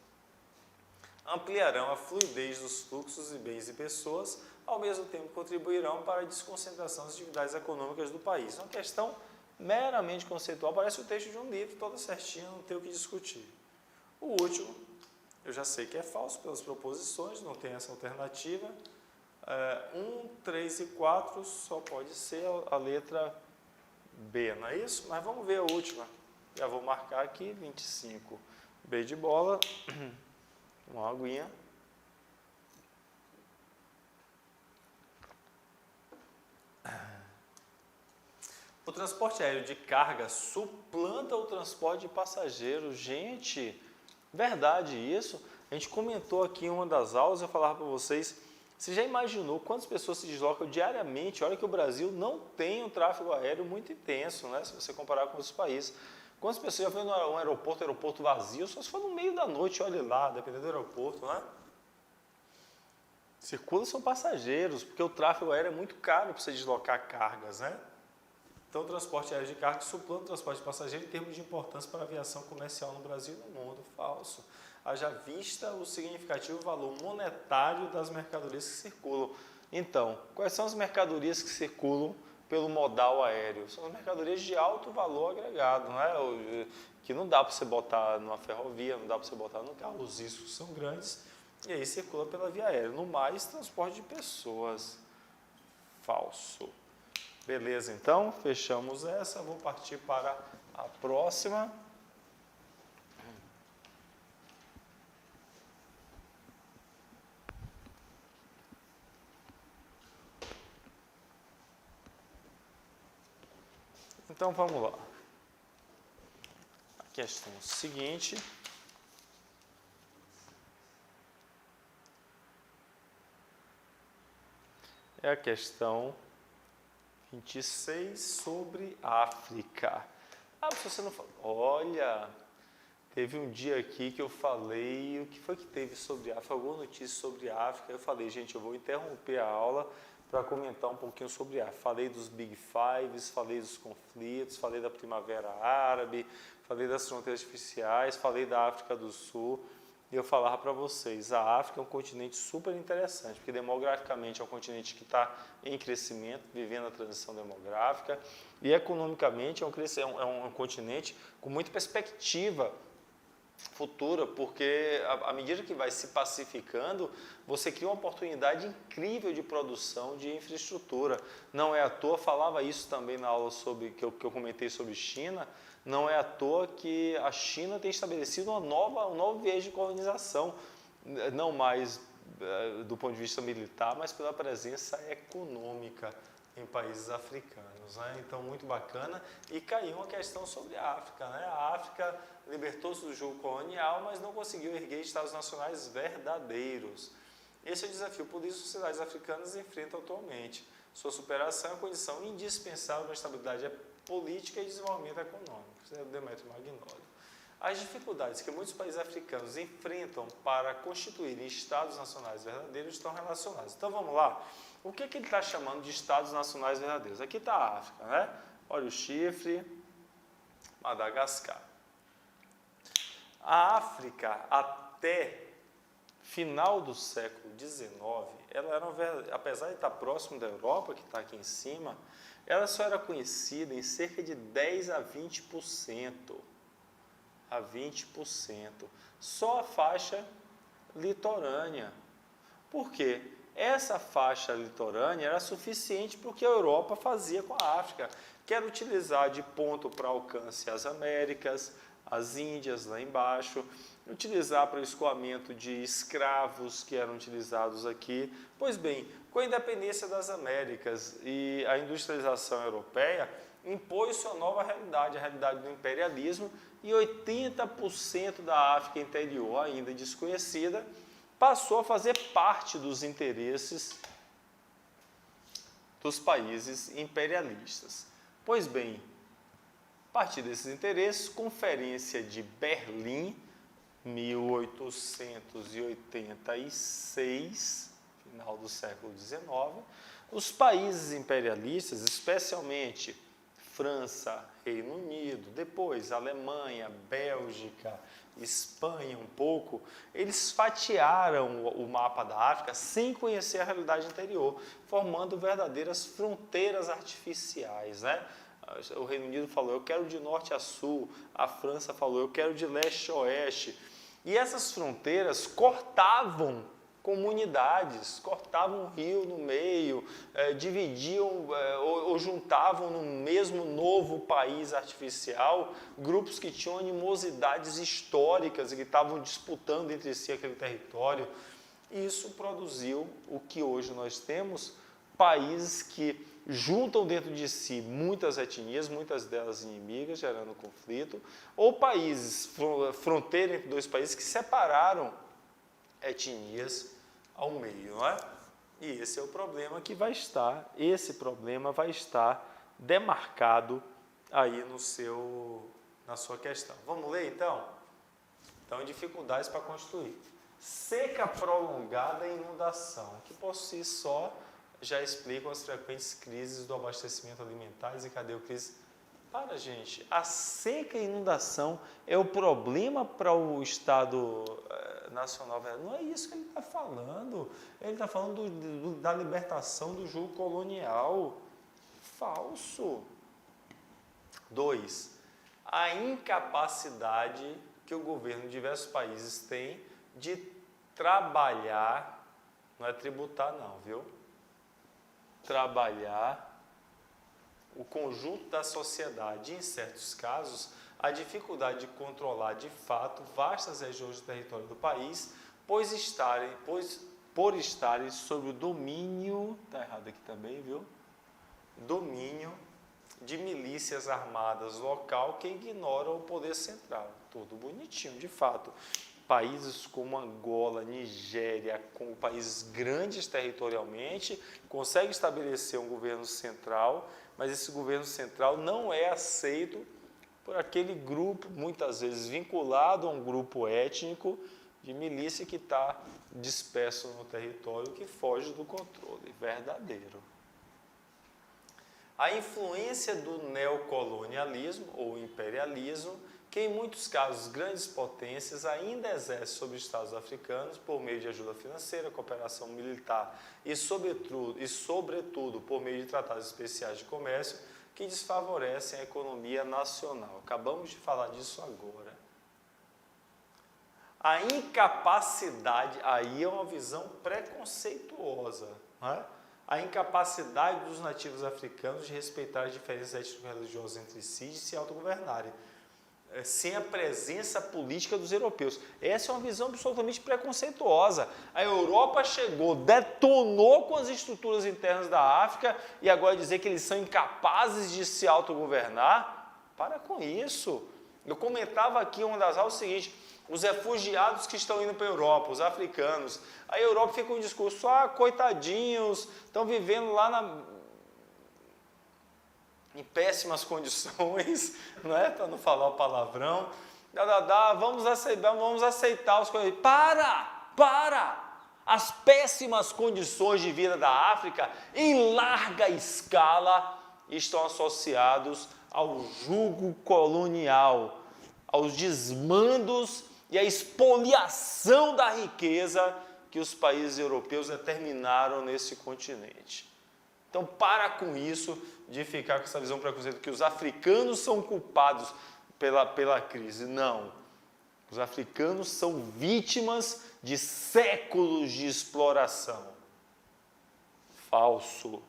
Ampliarão a fluidez dos fluxos de bens e pessoas, ao mesmo tempo contribuirão para a desconcentração das atividades econômicas do país. É uma questão meramente conceitual, parece o texto de um livro, todo certinho, não tem o que discutir. O último, eu já sei que é falso pelas proposições, não tem essa alternativa. 1, 3 e 4 só pode ser a letra B, não é isso? Mas vamos ver a última. Já vou marcar aqui, 25. B de bola, uma aguinha. O transporte aéreo de carga suplanta o transporte de passageiros. Gente, verdade isso. A gente comentou aqui em uma das aulas, eu falava para vocês, você já imaginou quantas pessoas se deslocam diariamente? Olha que o Brasil não tem um tráfego aéreo muito intenso, né? Se você comparar com outros países. Quantas pessoas já foram no aeroporto vazio, só se for no meio da noite, olha lá, dependendo do aeroporto, né? Circulam são passageiros, porque o tráfego aéreo é muito caro para você deslocar cargas, né? Então, o transporte aéreo de carga suplanta o transporte de passageiro em termos de importância para a aviação comercial no Brasil e no mundo. Falso. Haja vista o significativo valor monetário das mercadorias que circulam. Então, quais são as mercadorias que circulam pelo modal aéreo? São as mercadorias de alto valor agregado, né? Que não dá para você botar numa ferrovia, não dá para você botar no carro, os riscos são grandes, e aí circula pela via aérea. No mais, transporte de pessoas. Falso. Beleza, então, fechamos essa, vou partir para a próxima. Então, vamos lá. A questão seguinte. É a questão 26 sobre África. Ah, se você não fala. Olha, teve um dia aqui que eu falei, o que foi que teve sobre África? Alguma notícia sobre África? Eu falei, gente, eu vou interromper a aula para comentar um pouquinho sobre África. Falei dos Big Fives, falei dos conflitos, falei da Primavera Árabe, falei das fronteiras artificiais, falei da África do Sul. E eu falava para vocês, a África é um continente super interessante, porque demograficamente é um continente que está em crescimento, vivendo a transição demográfica, e economicamente é um continente com muita perspectiva futura, porque à medida que vai se pacificando, você cria uma oportunidade incrível de produção de infraestrutura. Não é à toa, falava isso também na aula que eu comentei sobre China, não é à toa que a China tem estabelecido um novo viés de colonização, não mais do ponto de vista militar, mas pela presença econômica em países africanos, né? Então, muito bacana. E caiu uma questão sobre a África, né? A África libertou-se do jugo colonial, mas não conseguiu erguer estados nacionais verdadeiros. Esse é o desafio por isso as sociedades africanas enfrentam atualmente. Sua superação é uma condição indispensável para a estabilidade política e desenvolvimento econômico. Isso é o Demetrio Magnólio. As dificuldades que muitos países africanos enfrentam para constituírem estados nacionais verdadeiros estão relacionadas. Então, vamos lá. O que ele está chamando de estados nacionais verdadeiros? Aqui está a África, né? Olha o chifre, Madagascar. A África, até final do século XIX, ela era, apesar de estar próximo da Europa, que está aqui em cima, ela só era conhecida em cerca de 10 a 20%. A 20%. Só a faixa litorânea. Por quê? Essa faixa litorânea era suficiente para o que a Europa fazia com a África, que era utilizar de ponto para alcance as Américas, as Índias lá embaixo, utilizar para o escoamento de escravos que eram utilizados aqui. Pois bem, com a independência das Américas e a industrialização europeia, impôs-se uma nova realidade, a realidade do imperialismo, e 80% da África interior, ainda desconhecida, passou a fazer parte dos interesses dos países imperialistas. Pois bem, a partir desses interesses, Conferência de Berlim, 1886, final do século XIX, os países imperialistas, especialmente França, Reino Unido, depois Alemanha, Bélgica, Espanha um pouco, eles fatiaram o mapa da África sem conhecer a realidade interior, formando verdadeiras fronteiras artificiais, né? O Reino Unido falou, eu quero de norte a sul, a França falou, eu quero de leste a oeste, e essas fronteiras cortavam comunidades, cortavam um rio no meio, dividiam ou juntavam no mesmo novo país artificial grupos que tinham animosidades históricas e que estavam disputando entre si aquele território. E isso produziu o que hoje nós temos, países que juntam dentro de si muitas etnias, muitas delas inimigas, gerando conflito, ou países, fronteira entre dois países que separaram etnias ao meio, não é? E esse é o problema que vai estar, demarcado aí na sua questão. Vamos ler então? Então, dificuldades para construir. Seca prolongada e inundação, que por si só já explicam as frequentes crises do abastecimento alimentar e cadê o crise? Para, gente, a seca e inundação é o problema para o Estado Nacional. Não é isso que ele está falando. Ele está falando da libertação do jugo colonial. Falso. 2. A incapacidade que o governo de diversos países tem de trabalhar, não é tributar não, viu? Trabalhar o conjunto da sociedade, em certos casos, a dificuldade de controlar de fato vastas regiões do território do país, por estarem sob o domínio, está errado aqui também, viu? Domínio de milícias armadas local que ignoram o poder central. Tudo bonitinho, de fato. Países como Angola, Nigéria, como países grandes territorialmente, conseguem estabelecer um governo central, mas esse governo central não é aceito por aquele grupo, muitas vezes vinculado a um grupo étnico de milícia que está disperso no território, que foge do controle verdadeiro. A influência do neocolonialismo ou imperialismo, que em muitos casos grandes potências ainda exercem sobre os Estados africanos por meio de ajuda financeira, cooperação militar e sobretudo por meio de tratados especiais de comércio que desfavorecem a economia nacional. Acabamos de falar disso agora. A incapacidade, aí é uma visão preconceituosa, não é? A incapacidade dos nativos africanos de respeitar as diferenças étnico-religiosas entre si e de se autogovernarem, sem a presença política dos europeus. Essa é uma visão absolutamente preconceituosa. A Europa chegou, detonou com as estruturas internas da África e agora dizer que eles são incapazes de se autogovernar? Para com isso. Eu comentava aqui em uma das aulas o seguinte: os refugiados que estão indo para a Europa, os africanos, a Europa fica com um discurso, coitadinhos, estão vivendo lá em péssimas condições, não é? Para não falar o palavrão, vamos aceitar os coisas. Para! As péssimas condições de vida da África, em larga escala, estão associados ao jugo colonial, aos desmandos e à expoliação da riqueza que os países europeus determinaram nesse continente. Então, para com isso de ficar com essa visão preconceituosa que os africanos são culpados pela crise. Não. Os africanos são vítimas de séculos de exploração. Falso.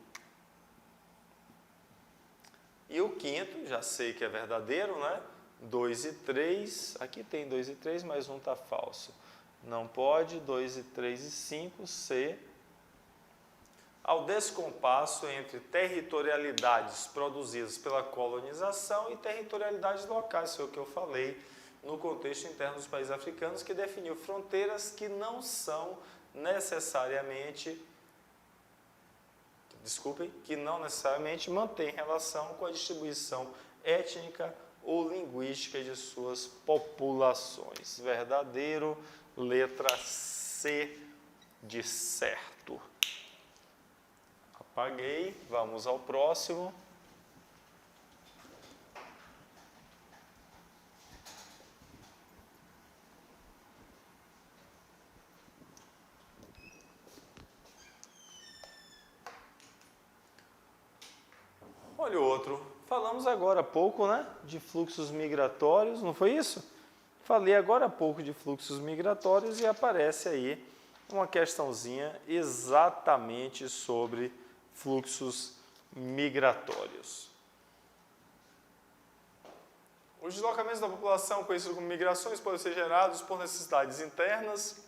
E o quinto, já sei que é verdadeiro, né? 2 e 3, aqui tem 2 e 3, mas um está falso. Não pode, 2 e 3 e 5, C. Ao descompasso entre territorialidades produzidas pela colonização e territorialidades locais, foi o que eu falei no contexto interno dos países africanos, que definiu fronteiras que não são necessariamente, que não necessariamente mantêm relação com a distribuição étnica ou linguística de suas populações. Verdadeiro, letra C de certo. Apaguei, vamos ao próximo. Olha o outro. Falamos agora há pouco, né, de fluxos migratórios, não foi isso? Falei agora há pouco de fluxos migratórios e aparece aí uma questãozinha exatamente sobre fluxos migratórios. Os deslocamentos da população, conhecidos como migrações, podem ser gerados por necessidades internas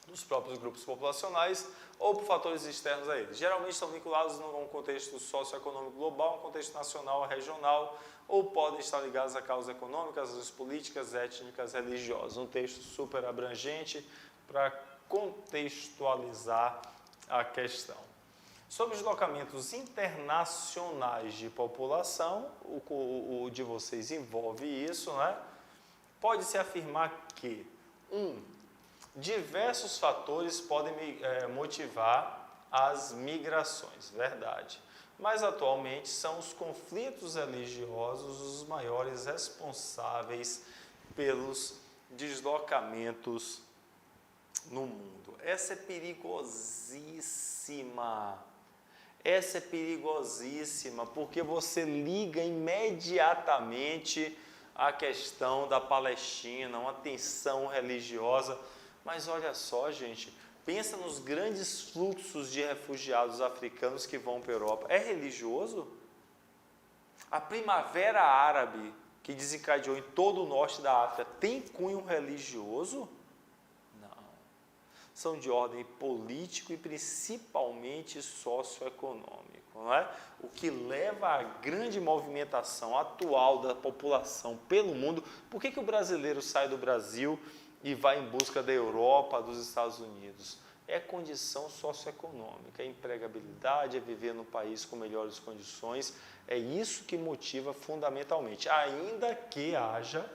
dos próprios grupos populacionais ou por fatores externos a eles. Geralmente estão vinculados a um contexto socioeconômico global, um contexto nacional, regional, ou podem estar ligados a causas econômicas, às políticas, étnicas, religiosas. Um texto super abrangente para contextualizar a questão. Sobre os deslocamentos internacionais de população, o de vocês envolve isso, né? Pode-se afirmar que, diversos fatores podem motivar as migrações, verdade. Mas atualmente são os conflitos religiosos os maiores responsáveis pelos deslocamentos no mundo. Essa é perigosíssima. Essa é perigosíssima porque você liga imediatamente a questão da Palestina, uma tensão religiosa. Mas olha só, gente, pensa nos grandes fluxos de refugiados africanos que vão para a Europa. É religioso? A Primavera Árabe, que desencadeou em todo o norte da África, tem cunho religioso? Não. São de ordem político e principalmente socioeconômico, não é? O que leva à grande movimentação atual da população pelo mundo. Por que o brasileiro sai do Brasil e vai em busca da Europa, dos Estados Unidos? É condição socioeconômica, é empregabilidade, é viver no país com melhores condições, é isso que motiva fundamentalmente, ainda que haja,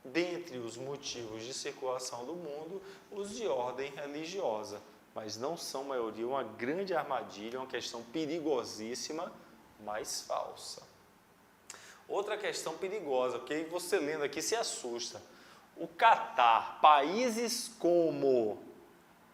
dentre os motivos de circulação do mundo, os de ordem religiosa, mas não são maioria, uma grande armadilha, uma questão perigosíssima, mas falsa. Outra questão perigosa, porque você lendo aqui se assusta. O Catar, países como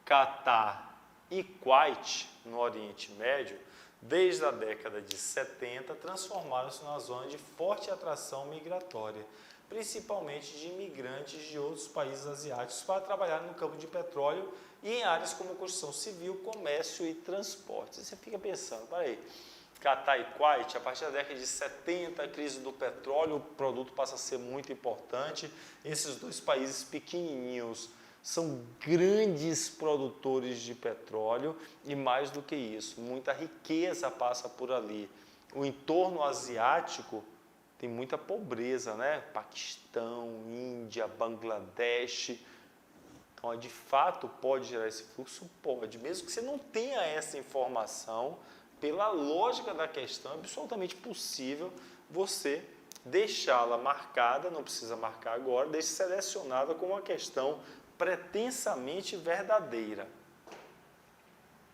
Catar e Kuwait, no Oriente Médio, desde a década de 70, transformaram-se numa zona de forte atração migratória, principalmente de imigrantes de outros países asiáticos para trabalhar no campo de petróleo e em áreas como construção civil, comércio e transporte. Você fica pensando, peraí, Catar e Kuwait, a partir da década de 70, a crise do petróleo, o produto passa a ser muito importante. Esses dois países pequenininhos são grandes produtores de petróleo e, mais do que isso, muita riqueza passa por ali. O entorno asiático tem muita pobreza, né? Paquistão, Índia, Bangladesh. Então, de fato, pode gerar esse fluxo? Pode. Mesmo que você não tenha essa informação, pela lógica da questão, é absolutamente possível você deixá-la marcada, não precisa marcar agora, deixe selecionada como uma questão pretensamente verdadeira.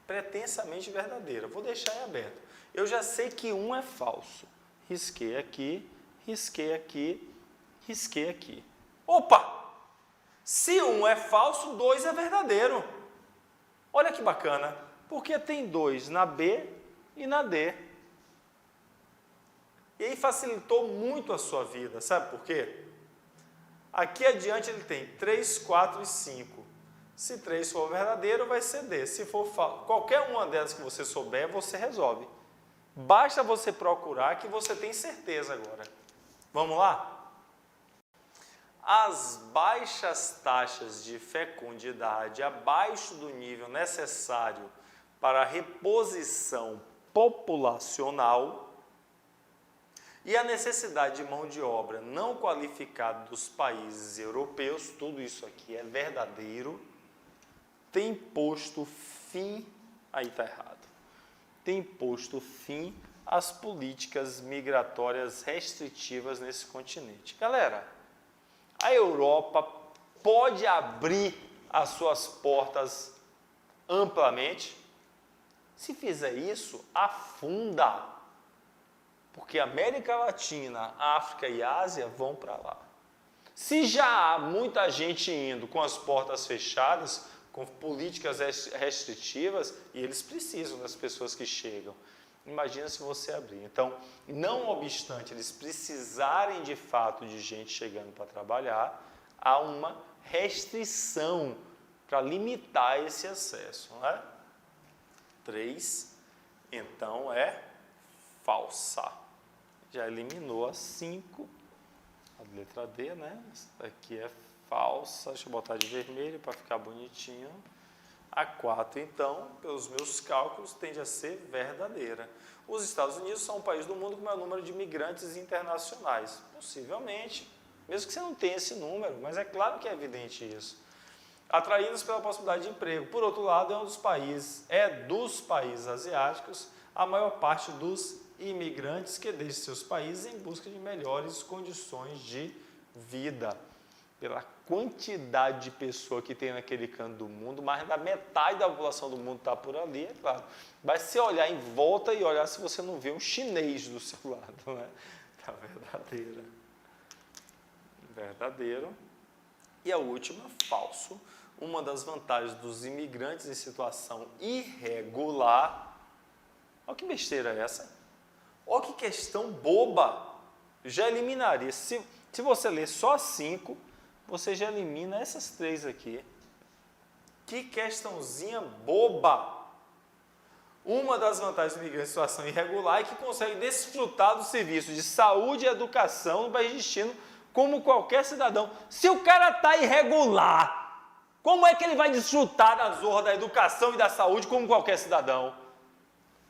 Pretensamente verdadeira. Vou deixar em aberto. Eu já sei que um é falso. Risquei aqui, risquei aqui, risquei aqui. Opa! Se um é falso, dois é verdadeiro. Olha que bacana. Porque tem dois na B e na D. E aí facilitou muito a sua vida. Sabe por quê? Aqui adiante ele tem 3, 4 e 5. Se 3 for verdadeiro, vai ser D. Se for falso, qualquer uma delas que você souber, você resolve. Basta você procurar que você tem certeza agora. Vamos lá? As baixas taxas de fecundidade abaixo do nível necessário para a reposição populacional e a necessidade de mão de obra não qualificada dos países europeus, tudo isso aqui é verdadeiro, tem posto fim, aí está errado, tem posto fim às políticas migratórias restritivas nesse continente. Galera, a Europa pode abrir as suas portas amplamente? Se fizer isso, afunda. Porque América Latina, África e Ásia vão para lá. Se já há muita gente indo com as portas fechadas, com políticas restritivas, e eles precisam das pessoas que chegam, imagina se você abrir. Então, não obstante eles precisarem de fato de gente chegando para trabalhar, há uma restrição para limitar esse acesso, não é? 3, então é falsa. Já eliminou a 5, a letra D, né? Essa daqui é falsa. Deixa eu botar de vermelho para ficar bonitinho. a 4. Então, pelos meus cálculos, tende a ser verdadeira. Os Estados Unidos são o país do mundo com o maior número de imigrantes internacionais. Possivelmente, mesmo que você não tenha esse número, mas é claro que é evidente isso. Atraídos pela possibilidade de emprego. Por outro lado, dos países asiáticos, a maior parte dos imigrantes que deixam seus países em busca de melhores condições de vida. Pela quantidade de pessoa que tem naquele canto do mundo, mais da metade da população do mundo está por ali, é claro. Vai se olhar em volta e olhar se você não vê um chinês do seu lado, né? Tá verdadeira. Verdadeiro. E a última, falso. Uma das vantagens dos imigrantes em situação irregular. Olha que besteira é essa. Olha que questão boba. Já eliminaria. Se você ler só 5, você já elimina essas 3 aqui. Que questãozinha boba. Uma das vantagens do imigrante em situação irregular é que consegue desfrutar do serviço de saúde e educação no país de destino como qualquer cidadão. Se o cara está irregular, como é que ele vai desfrutar da zorra da educação e da saúde como qualquer cidadão?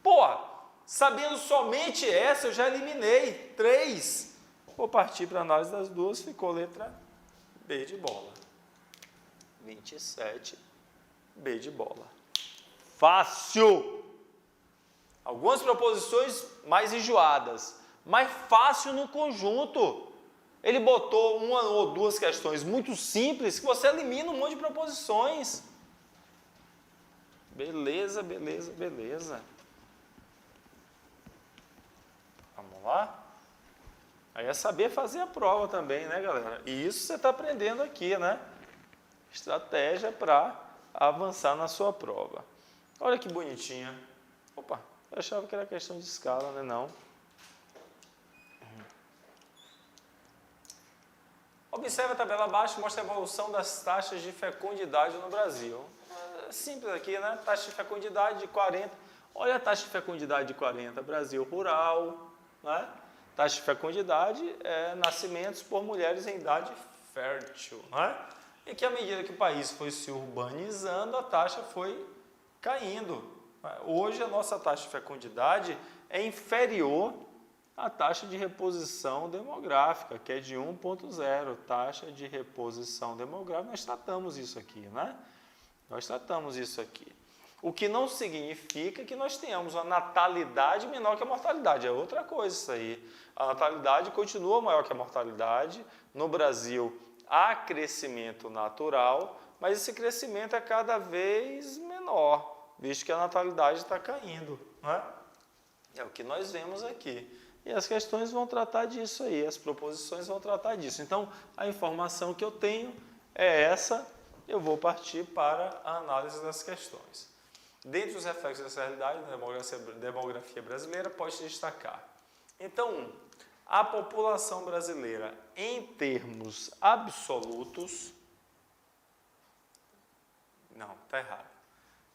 Porra, sabendo somente essa, eu já eliminei 3. Vou partir para a análise das duas, ficou letra B de bola. 27, B de bola. Fácil! Algumas proposições mais enjoadas, mas fácil no conjunto. Ele botou 1 ou 2 questões muito simples que você elimina um monte de proposições. Beleza, beleza, beleza. Vamos lá? Aí é saber fazer a prova também, né, galera? E isso você está aprendendo aqui, né? Estratégia para avançar na sua prova. Olha que bonitinha. Opa, eu achava que era questão de escala, né? Não. Observe a tabela abaixo, mostra a evolução das taxas de fecundidade no Brasil. É simples aqui, né? Taxa de fecundidade de 40. Olha a taxa de fecundidade de 40, Brasil rural, né? Taxa de fecundidade é nascimentos por mulheres em idade fértil, né? E que à medida que o país foi se urbanizando, a taxa foi caindo. Hoje a nossa taxa de fecundidade é inferior à taxa de reposição demográfica, que é de 1,0. Taxa de reposição demográfica, nós tratamos isso aqui, né? Nós tratamos isso aqui. O que não significa que nós tenhamos uma natalidade menor que a mortalidade. É outra coisa isso aí. A natalidade continua maior que a mortalidade. No Brasil, há crescimento natural, mas esse crescimento é cada vez menor, visto que a natalidade está caindo, né? É o que nós vemos aqui. E as questões vão tratar disso aí, as proposições vão tratar disso. Então, a informação que eu tenho é essa, eu vou partir para a análise das questões. Dentre os reflexos dessa realidade na demografia brasileira, pode-se destacar. Então, a população brasileira, em termos absolutos... Não, está errado.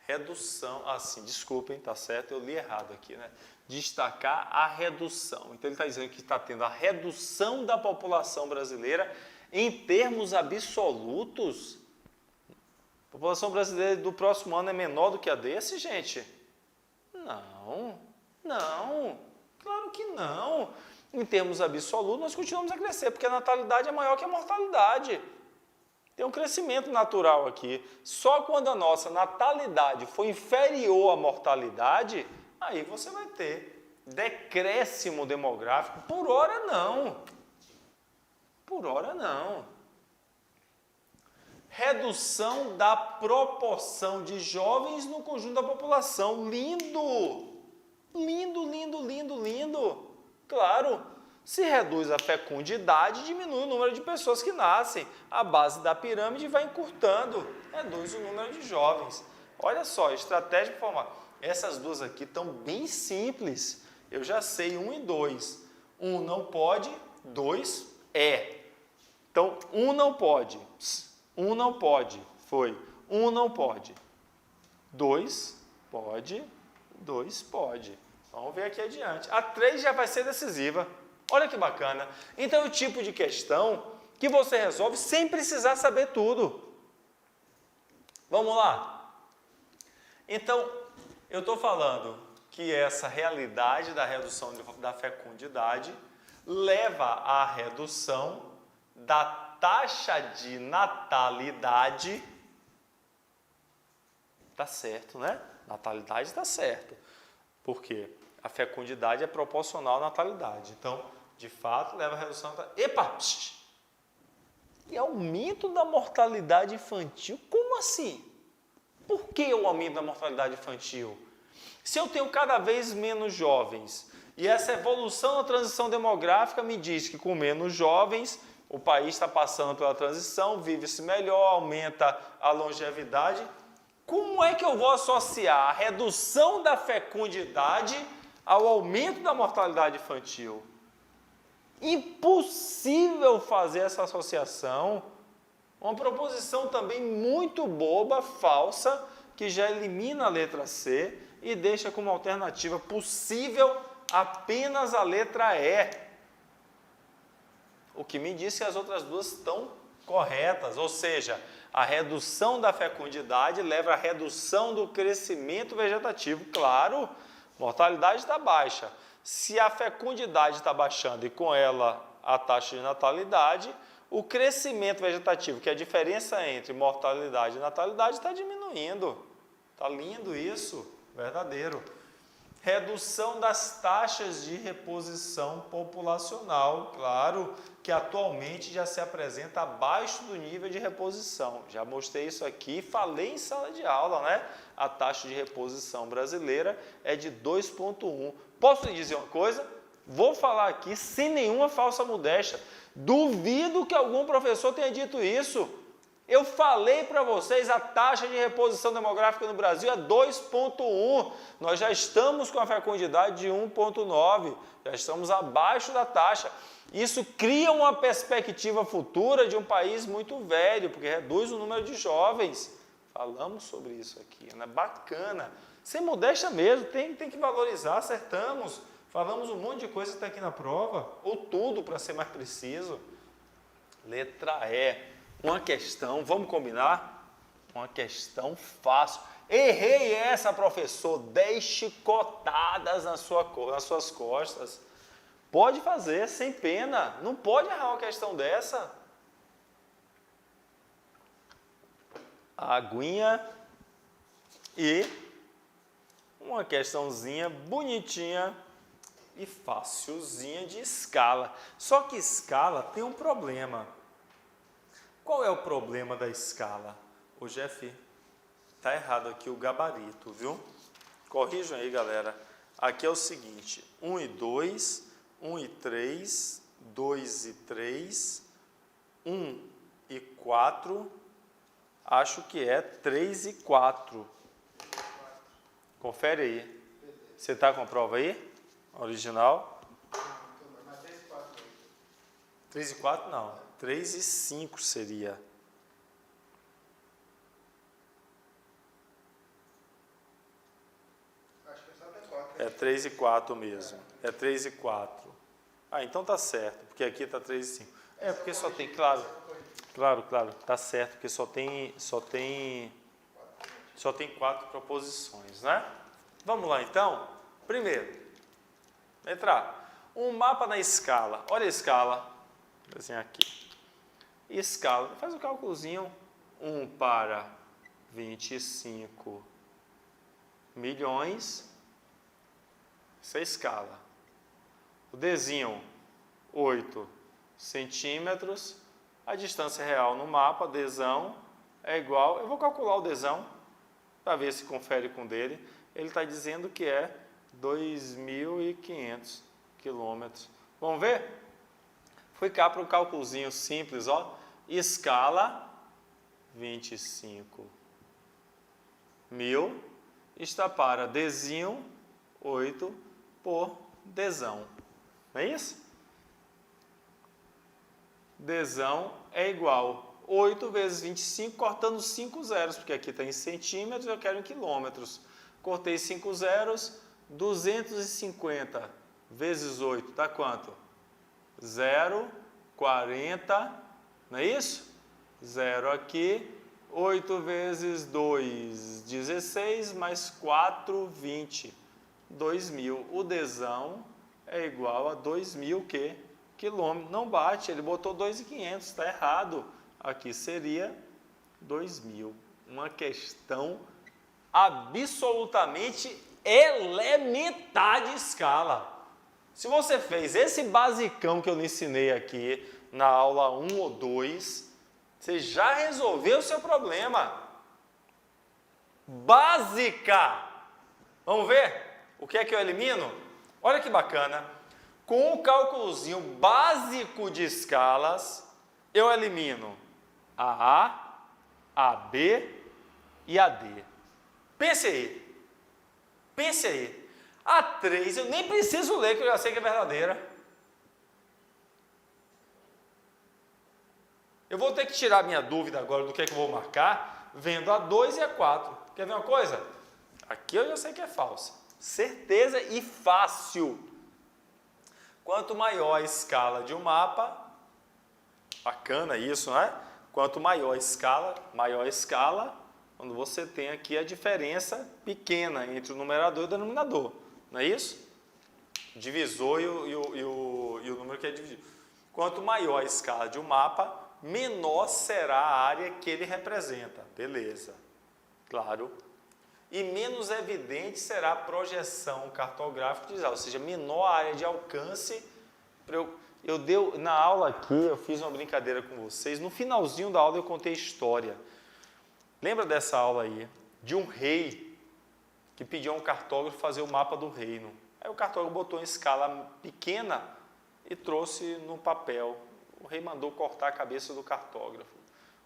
Redução, desculpem, está certo, eu li errado aqui, né? Destacar a redução. Então, ele está dizendo que está tendo a redução da população brasileira em termos absolutos. A população brasileira do próximo ano é menor do que a desse, gente? Não, claro que não. Em termos absolutos, nós continuamos a crescer, porque a natalidade é maior que a mortalidade. Tem um crescimento natural aqui. Só quando a nossa natalidade for inferior à mortalidade, aí você vai ter decréscimo demográfico. Por hora, não. Por hora, não. Redução da proporção de jovens no conjunto da população. Lindo! Lindo, lindo, lindo, lindo. Claro, se reduz a fecundidade, diminui o número de pessoas que nascem. A base da pirâmide vai encurtando, reduz o número de jovens. Olha só, estratégia para formar. Essas duas aqui estão bem simples. Eu já sei 1 e 2. 1 não pode, 2 é. Então, 1 não pode. 1 não pode, foi. 1 não pode. 2 pode, 2 pode. Vamos ver aqui adiante. A 3 já vai ser decisiva. Olha que bacana. Então, é o tipo de questão que você resolve sem precisar saber tudo. Vamos lá. Então, eu estou falando que essa realidade da redução da fecundidade leva à redução da taxa de natalidade. Tá certo, né? Natalidade está certo. Por quê? A fecundidade é proporcional à natalidade. Então, de fato, leva à redução da... Epa! Psh! E aumento da mortalidade infantil? Como assim? Por que o aumento da mortalidade infantil? Se eu tenho cada vez menos jovens, e essa evolução da transição demográfica me diz que com menos jovens, o país está passando pela transição, vive-se melhor, aumenta a longevidade. Como é que eu vou associar a redução da fecundidade ao aumento da mortalidade infantil? Impossível fazer essa associação. Uma proposição também muito boba, falsa, que já elimina a letra C e deixa como alternativa possível apenas a letra E. O que me diz que as outras duas estão corretas, ou seja, a redução da fecundidade leva à redução do crescimento vegetativo. Claro, mortalidade está baixa. Se a fecundidade está baixando e com ela a taxa de natalidade, o crescimento vegetativo, que é a diferença entre mortalidade e natalidade, está diminuindo. Está lindo isso, verdadeiro. Redução das taxas de reposição populacional, claro que atualmente já se apresenta abaixo do nível de reposição. Já mostrei isso aqui, falei em sala de aula, né? A taxa de reposição brasileira é de 2,1. Posso lhe dizer uma coisa? Vou falar aqui sem nenhuma falsa modéstia. Duvido que algum professor tenha dito isso. Eu falei para vocês, a taxa de reposição demográfica no Brasil é 2,1. Nós já estamos com a fecundidade de 1,9. Já estamos abaixo da taxa. Isso cria uma perspectiva futura de um país muito velho, porque reduz o número de jovens. Falamos sobre isso aqui, né? Bacana. Sem modéstia mesmo, tem que valorizar, acertamos. Falamos um monte de coisa que está aqui na prova, ou tudo, para ser mais preciso. Letra E. Uma questão, vamos combinar? Uma questão fácil. Errei essa, professor. 10 chicotadas nas suas costas. Pode fazer, sem pena. Não pode errar uma questão dessa. A aguinha e uma questãozinha bonitinha e facilzinha de escala. Só que escala tem um problema. Qual é o problema da escala? Ô Jeff, tá errado aqui o gabarito, viu? Corrijam aí, galera. Aqui é o seguinte, 1 e 2, 1 e 3, 2 e 3, 1 e 4, acho que é 3 e 4. Confere aí. Você tá com a prova aí? Original? 3 e 4 não. 3 e 5 seria. Acho que é só até 4. É 3 e 4 mesmo. É 3 e 4. Ah, então tá certo, porque aqui tá 3 e 5. É, porque só tem, claro, tá certo, porque só tem 4 proposições, né? Vamos lá então? Primeiro, letra A. Um mapa na escala. Olha a escala. Vou desenhar aqui. Escala, faz o cálculozinho, 1 para 25 milhões, isso é escala. O Dzinho, 8 centímetros, a distância real no mapa, Dzão, é igual, eu vou calcular o Dzão, para ver se confere com o dele, ele está dizendo que é 2.500 quilômetros. Vamos ver? Fui cá para um cálculozinho simples, ó. Escala 25 mil está para Dzinho 8 por Dzão. Não é isso? Dzão é igual 8 vezes 25, cortando 5 zeros, porque aqui está em centímetros, eu quero em quilômetros. Cortei 5 zeros, 250 vezes 8 dá quanto? 0,40, não é isso? 0 aqui, 8 vezes 2, 16, mais 4, 20. 2.000. O Dzão é igual a 2.000 quilômetros. Não bate, ele botou 2.500, está errado. Aqui seria 2.000. Uma questão absolutamente elementar de escala. Se você fez esse basicão que eu lhe ensinei aqui na aula 1 ou 2, você já resolveu o seu problema. Básica. Vamos ver o que é que eu elimino? Olha que bacana. Com o cálculozinho básico de escalas, eu elimino a A, a B e a D. Pense aí. Pense aí. A 3 eu nem preciso ler, que eu já sei que é verdadeira. Eu vou ter que tirar minha dúvida agora do que é que eu vou marcar, vendo a 2 e a 4. Quer ver uma coisa? Aqui eu já sei que é falsa. Certeza e fácil. Quanto maior a escala de um mapa, bacana isso, né? Quanto maior a escala, quando você tem aqui a diferença pequena entre o numerador e o denominador. Não é isso? Divisor e o número que é dividido. Quanto maior a escala de um mapa, menor será a área que ele representa. Beleza. Claro. E menos evidente será a projeção cartográfica utilizada, ou seja, menor a área de alcance. Na aula aqui, eu fiz uma brincadeira com vocês. No finalzinho da aula eu contei história. Lembra dessa aula aí? De um rei que pediu a um cartógrafo fazer o mapa do reino. Aí o cartógrafo botou em escala pequena e trouxe no papel. O rei mandou cortar a cabeça do cartógrafo,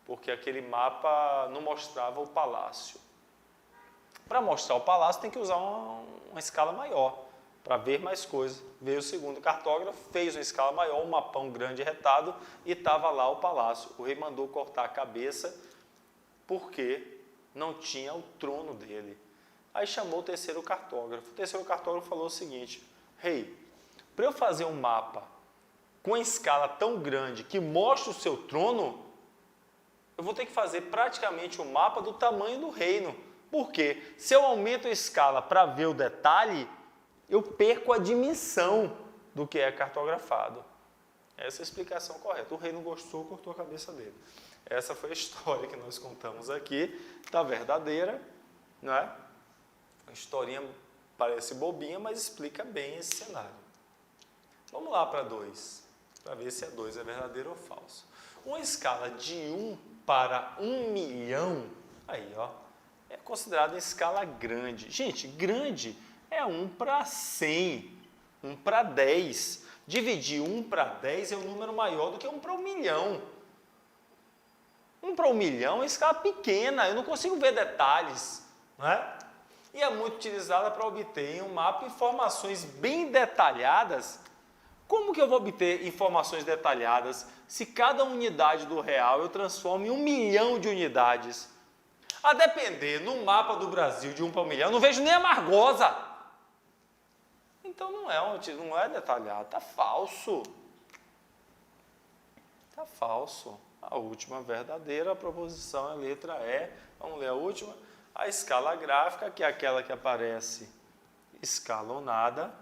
porque aquele mapa não mostrava o palácio. Para mostrar o palácio tem que usar uma escala maior, para ver mais coisas. Veio o segundo cartógrafo, fez uma escala maior, um mapão grande e retado, e estava lá o palácio. O rei mandou cortar a cabeça, porque não tinha o trono dele. Aí chamou o terceiro cartógrafo. O terceiro cartógrafo falou o seguinte: rei, para eu fazer um mapa com uma escala tão grande que mostre o seu trono, eu vou ter que fazer praticamente um mapa do tamanho do reino. Por quê? Se eu aumento a escala para ver o detalhe, eu perco a dimensão do que é cartografado. Essa é a explicação correta. O rei não gostou, cortou a cabeça dele. Essa foi a história que nós contamos aqui, está verdadeira, não é? A historinha parece bobinha, mas explica bem esse cenário. Vamos lá para 2, para ver se a 2 é verdadeiro ou falso. Uma escala de 1 para 1 milhão, aí ó, é considerada em escala grande. Gente, grande é 1 para 100, 1 para 10. Dividir 1 para 10 é um número maior do que 1 para 1 milhão. 1 para 1 milhão é escala pequena, eu não consigo ver detalhes, não é? E é muito utilizada para obter em um mapa informações bem detalhadas. Como que eu vou obter informações detalhadas se cada unidade do real eu transformo em 1 milhão de unidades? A depender, no mapa do Brasil de 1 para 1 milhão, eu não vejo nem a Margosa. Então não é detalhado, está falso. Está falso. A última verdadeira, a proposição é a letra E. Vamos ler a última. A escala gráfica, que é aquela que aparece escalonada,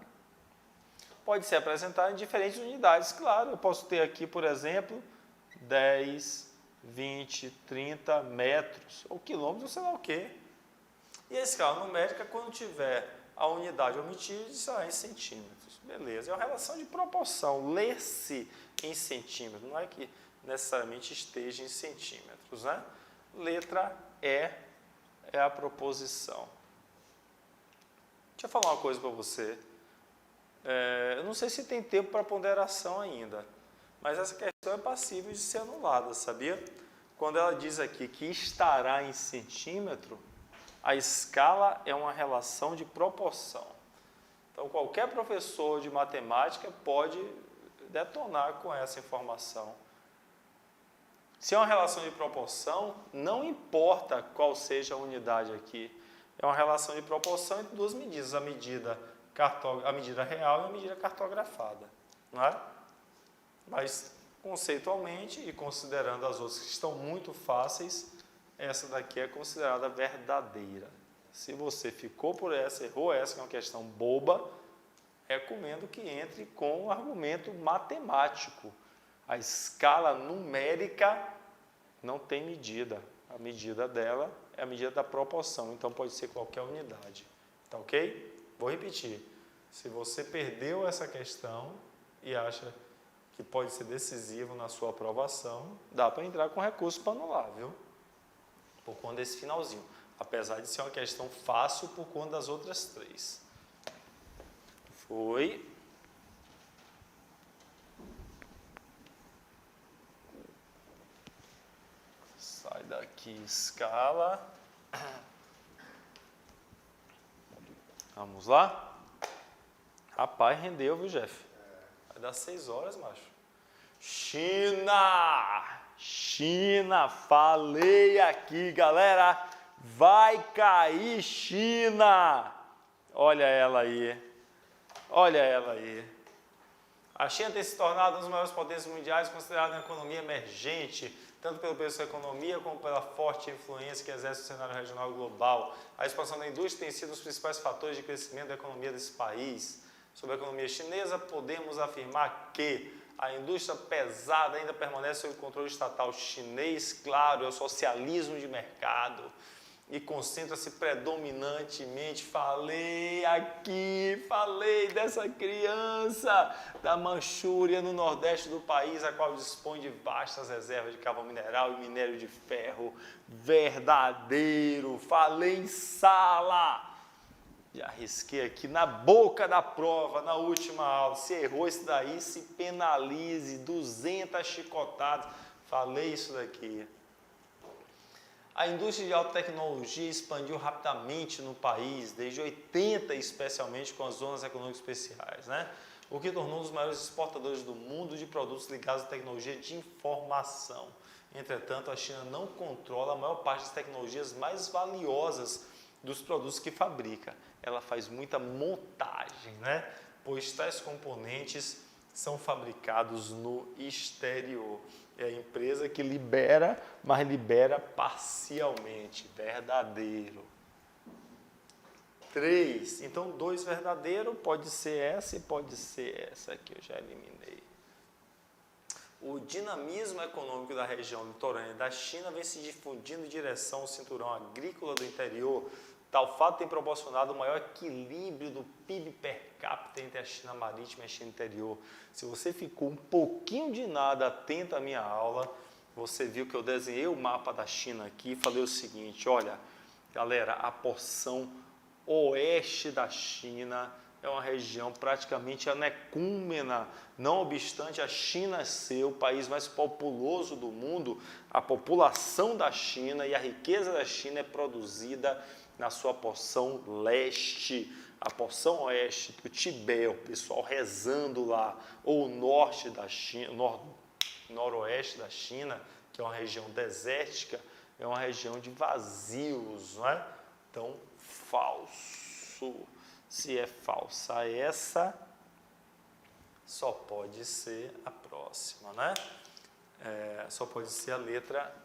pode ser apresentada em diferentes unidades. Claro, eu posso ter aqui, por exemplo, 10, 20, 30 metros, ou quilômetros, sei lá o quê. E a escala numérica, quando tiver a unidade omitida, será em centímetros. Beleza, é uma relação de proporção, ler-se em centímetros, não é que necessariamente esteja em centímetros, né? Letra E é a proposição. Deixa eu falar uma coisa para você. Eu não sei se tem tempo para ponderação ainda, mas essa questão é passível de ser anulada, sabia? Quando ela diz aqui que estará em centímetro, a escala é uma relação de proporção. Então, qualquer professor de matemática pode detonar com essa informação. Se é uma relação de proporção, não importa qual seja a unidade aqui. É uma relação de proporção entre duas medidas, a medida real e a medida cartografada. Não é? Mas, conceitualmente, e considerando as outras que estão muito fáceis, essa daqui é considerada verdadeira. Se você ficou por essa, errou essa, que é uma questão boba, recomendo que entre com o argumento matemático. A escala numérica não tem medida. A medida dela é a medida da proporção, então pode ser qualquer unidade. Tá ok? Vou repetir. Se você perdeu essa questão e acha que pode ser decisivo na sua aprovação, dá para entrar com recurso para anular, viu? Por conta desse finalzinho. Apesar de ser uma questão fácil por conta das outras três. Foi. Sai daqui, escala. Vamos lá? Rapaz, rendeu, viu, Jeff? Vai dar 6 horas, macho. China! China! Falei aqui, galera! Vai cair China! Olha ela aí. Olha ela aí. A China tem se tornado uma das maiores potências mundiais, considerada uma economia emergente, tanto pelo peso da sua economia como pela forte influência que exerce no cenário regional e global. A expansão da indústria tem sido os principais fatores de crescimento da economia desse país. Sobre a economia chinesa, podemos afirmar que a indústria pesada ainda permanece sob o controle estatal chinês, claro, é o socialismo de mercado, e concentra-se predominantemente, falei dessa criança da Manchúria, no nordeste do país, a qual dispõe de vastas reservas de carvão mineral e minério de ferro, verdadeiro, falei em sala. Já risquei aqui na boca da prova, na última aula. Se errou isso daí, se penalize, 200 chicotadas. Falei isso daqui. A indústria de alta tecnologia expandiu rapidamente no país, desde 80 especialmente com as zonas econômicas especiais, né? O que tornou um dos maiores exportadores do mundo de produtos ligados à tecnologia de informação. Entretanto, a China não controla a maior parte das tecnologias mais valiosas dos produtos que fabrica. Ela faz muita montagem, né? Pois tais componentes são fabricados no exterior. É a empresa que libera, mas libera parcialmente, verdadeiro. 3, então 2 verdadeiro, pode ser essa e pode ser essa aqui, eu já eliminei. O dinamismo econômico da região litorânea da China vem se difundindo em direção ao cinturão agrícola do interior. Tal fato tem proporcionado o maior equilíbrio do PIB per capita entre a China marítima e a China interior. Se você ficou um pouquinho de nada atento à minha aula, você viu que eu desenhei o mapa da China aqui e falei o seguinte, olha, galera, a porção oeste da China é uma região praticamente anecúmena, não obstante a China ser o país mais populoso do mundo, a população da China e a riqueza da China é produzida na sua porção leste, a porção oeste do Tibete, o pessoal rezando lá, ou o norte da China, noroeste da China, que é uma região desértica, é uma região de vazios, não é? Então, falso. Se é falsa essa, só pode ser a próxima, né? Só pode ser a letra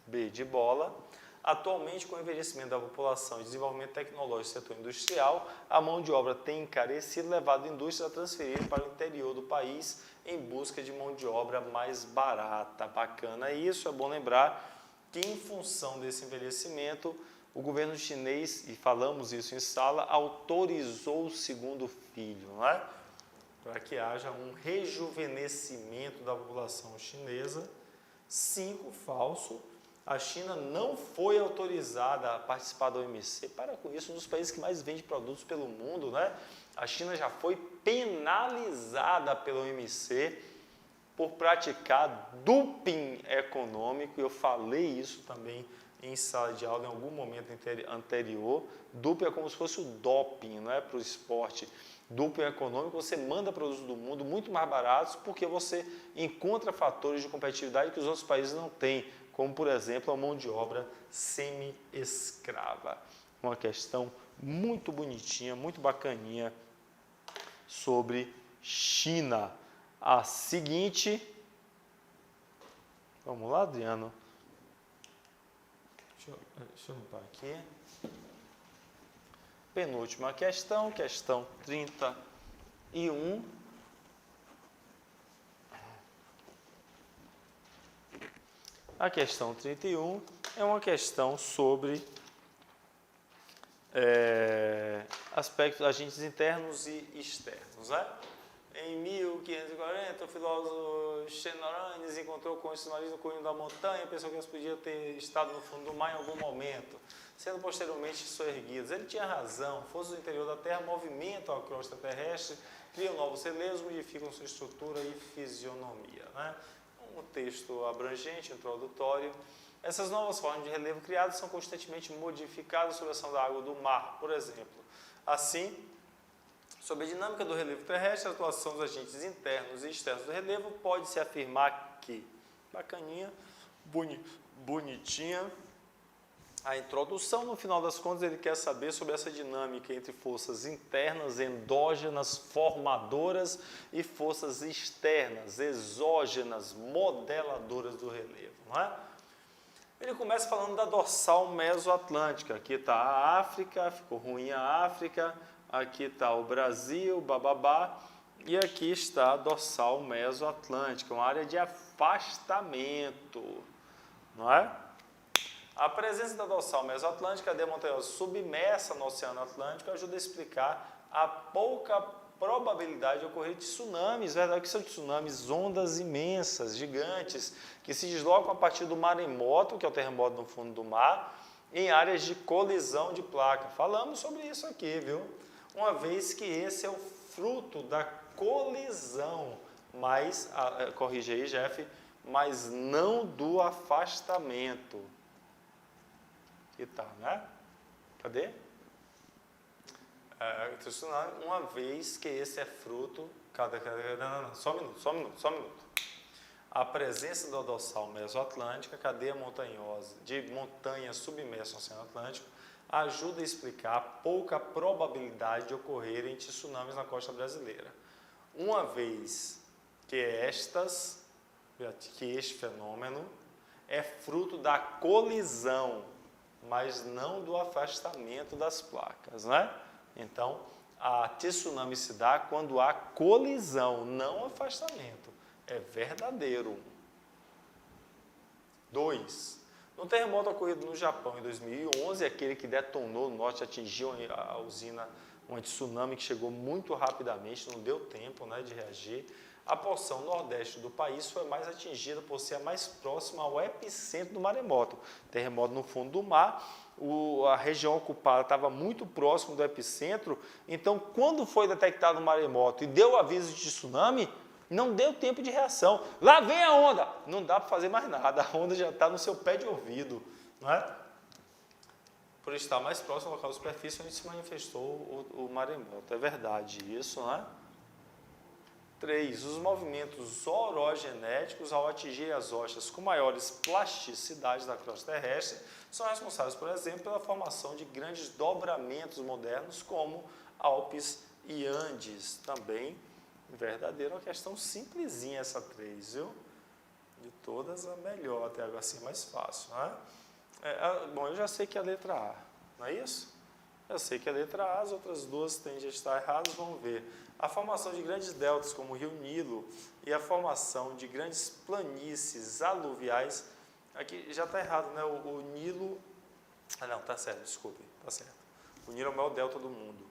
B de bola. Atualmente, com o envelhecimento da população e desenvolvimento tecnológico do setor industrial, a mão de obra tem encarecido, levado a indústria a transferir para o interior do país em busca de mão de obra mais barata. Bacana isso, é bom lembrar que em função desse envelhecimento, o governo chinês, e falamos isso em sala, autorizou o segundo filho, não é? Para que haja um rejuvenescimento da população chinesa. 5, falso. A China não foi autorizada a participar da OMC. Para com isso, um dos países que mais vende produtos pelo mundo, né? A China já foi penalizada pela OMC por praticar dumping econômico. Eu falei isso também em sala de aula em algum momento anterior. Dumping é como se fosse o doping, não é, para o esporte. Dumping econômico, você manda produtos do mundo muito mais baratos porque você encontra fatores de competitividade que os outros países não têm, como, por exemplo, a mão de obra semi-escrava. Uma questão muito bonitinha, muito bacaninha sobre China. A seguinte, vamos lá, Adriano. Deixa eu limpar aqui. Penúltima questão, questão 31. A questão 31 é uma questão sobre aspectos, agentes internos e externos, né? Em 1540, o filósofo Xenoranes encontrou com o sinalismo no cunho da montanha, pensou que eles podiam ter estado no fundo do mar em algum momento, sendo posteriormente soerguidos. Ele tinha razão, forças do interior da Terra movimentam a crosta terrestre, criam novos relevos, modificam sua estrutura e fisionomia, né? Um texto abrangente, introdutório. Essas novas formas de relevo criadas são constantemente modificadas sob a ação da água do mar, por exemplo. Assim, sob a dinâmica do relevo terrestre, a atuação dos agentes internos e externos do relevo pode-se afirmar que, bacaninha, bonitinha, a introdução, no final das contas, ele quer saber sobre essa dinâmica entre forças internas, endógenas, formadoras e forças externas, exógenas, modeladoras do relevo, não é? Ele começa falando da dorsal mesoatlântica. Aqui está a África, ficou ruim a África, aqui está o Brasil, bababá, e aqui está a dorsal mesoatlântica, uma área de afastamento, não é? A presença da dorsal mesoatlântica, a cadeia montanhosa submersa no Oceano Atlântico, ajuda a explicar a pouca probabilidade de ocorrer tsunamis, verdade que são tsunamis, ondas imensas, gigantes, que se deslocam a partir do maremoto, que é o terremoto no fundo do mar, em áreas de colisão de placa. Falamos sobre isso aqui, viu? Uma vez que esse é o fruto da colisão, mas, corrige aí, Jeff, mas não do afastamento. Que tá, né? Cadê? Uma vez que esse é fruto... Não, só um minuto. A presença da dorsal mesoatlântica, cadeia montanhosa, de montanhas submersas no Oceano Atlântico, ajuda a explicar a pouca probabilidade de ocorrerem tsunamis na costa brasileira. Uma vez que este fenômeno é fruto da colisão, mas não do afastamento das placas, né? Então, a tsunami se dá quando há colisão, não afastamento. É verdadeiro. 2. No terremoto ocorrido no Japão em 2011, aquele que detonou no norte, atingiu a usina, um tsunami que chegou muito rapidamente, não deu tempo, né, de reagir. A porção nordeste do país foi mais atingida por ser a mais próxima ao epicentro do maremoto. Terremoto no fundo do mar, a região ocupada estava muito próximo do epicentro, então quando foi detectado o maremoto e deu aviso de tsunami, não deu tempo de reação. Lá vem a onda! Não dá para fazer mais nada, a onda já está no seu pé de ouvido, não é? Por estar mais próximo ao local da superfície onde se manifestou o maremoto. É verdade isso, não é? 3. Os movimentos orogenéticos, ao atingir as rochas com maiores plasticidades da crosta terrestre, são responsáveis, por exemplo, pela formação de grandes dobramentos modernos, como Alpes e Andes. Também verdadeira, uma questão simplesinha essa 3, viu? De todas a melhor, até agora assim mais fácil, não é? Bom, eu já sei que é a letra A, não é isso? Eu sei que é a letra A, as outras duas tendem a estar erradas, vamos ver. A formação de grandes deltas, como o rio Nilo, e a formação de grandes planícies aluviais, aqui já está errado, né? O Nilo, não, está certo, desculpe, está certo. O Nilo é o maior delta do mundo.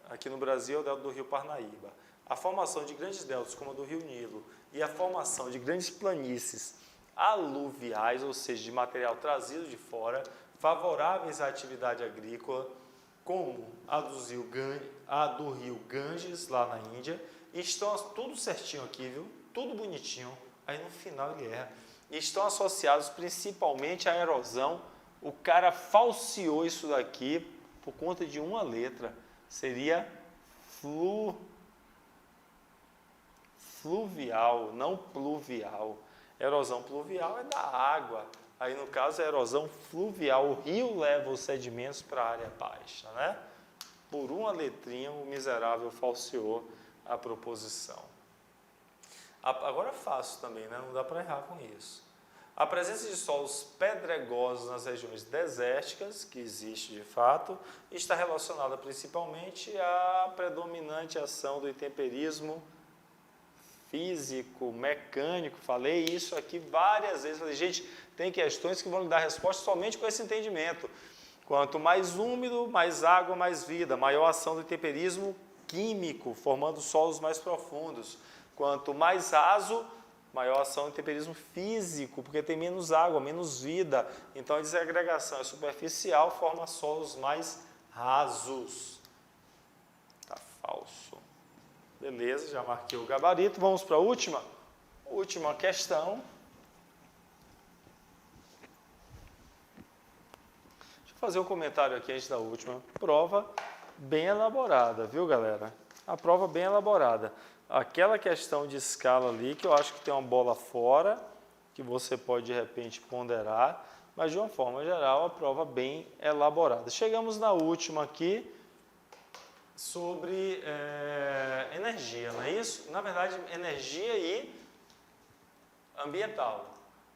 Aqui no Brasil é o delta do rio Parnaíba. A formação de grandes deltas, como a do rio Nilo, e a formação de grandes planícies aluviais, ou seja, de material trazido de fora, favoráveis à atividade agrícola, como a do rio Ganges, lá na Índia, e estão tudo certinho aqui, viu? Tudo bonitinho, aí no final ele erra. E estão associados principalmente à erosão. O cara falseou isso daqui por conta de uma letra, seria fluvial, não pluvial. Erosão pluvial é da água. Aí, no caso, é erosão fluvial. O rio leva os sedimentos para a área baixa, né? Por uma letrinha, o miserável falseou a proposição. Agora é fácil também, né? Não dá para errar com isso. A presença de solos pedregosos nas regiões desérticas, que existe de fato, está relacionada principalmente à predominante ação do intemperismo físico, mecânico. Falei isso aqui várias vezes. Falei, gente, tem questões que vão lhe dar resposta somente com esse entendimento. Quanto mais úmido, mais água, mais vida. Maior ação do intemperismo químico, formando solos mais profundos. Quanto mais raso, maior ação do intemperismo físico, porque tem menos água, menos vida. Então a desagregação é superficial, forma solos mais rasos. Tá falso. Beleza, já marquei o gabarito. Vamos para a última questão. Deixa eu fazer um comentário aqui antes da última. Prova bem elaborada, viu, galera? A prova bem elaborada. Aquela questão de escala ali, que eu acho que tem uma bola fora, que você pode, de repente, ponderar, mas, de uma forma geral, a prova bem elaborada. Chegamos na última aqui, sobre energia, não é isso? Na verdade, energia e ambiental.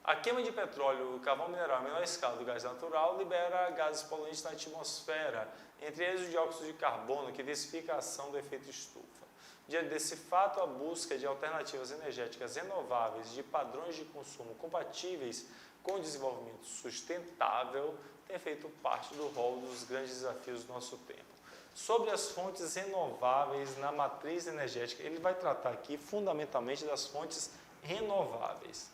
A queima de petróleo, carvão mineral em menor escala do gás natural libera gases poluentes na atmosfera, entre eles o dióxido de carbono, que intensifica a ação do efeito estufa. Diante desse fato, a busca de alternativas energéticas renováveis de padrões de consumo compatíveis com o desenvolvimento sustentável tem feito parte do rol dos grandes desafios do nosso tempo. Sobre as fontes renováveis na matriz energética, ele vai tratar aqui fundamentalmente das fontes renováveis.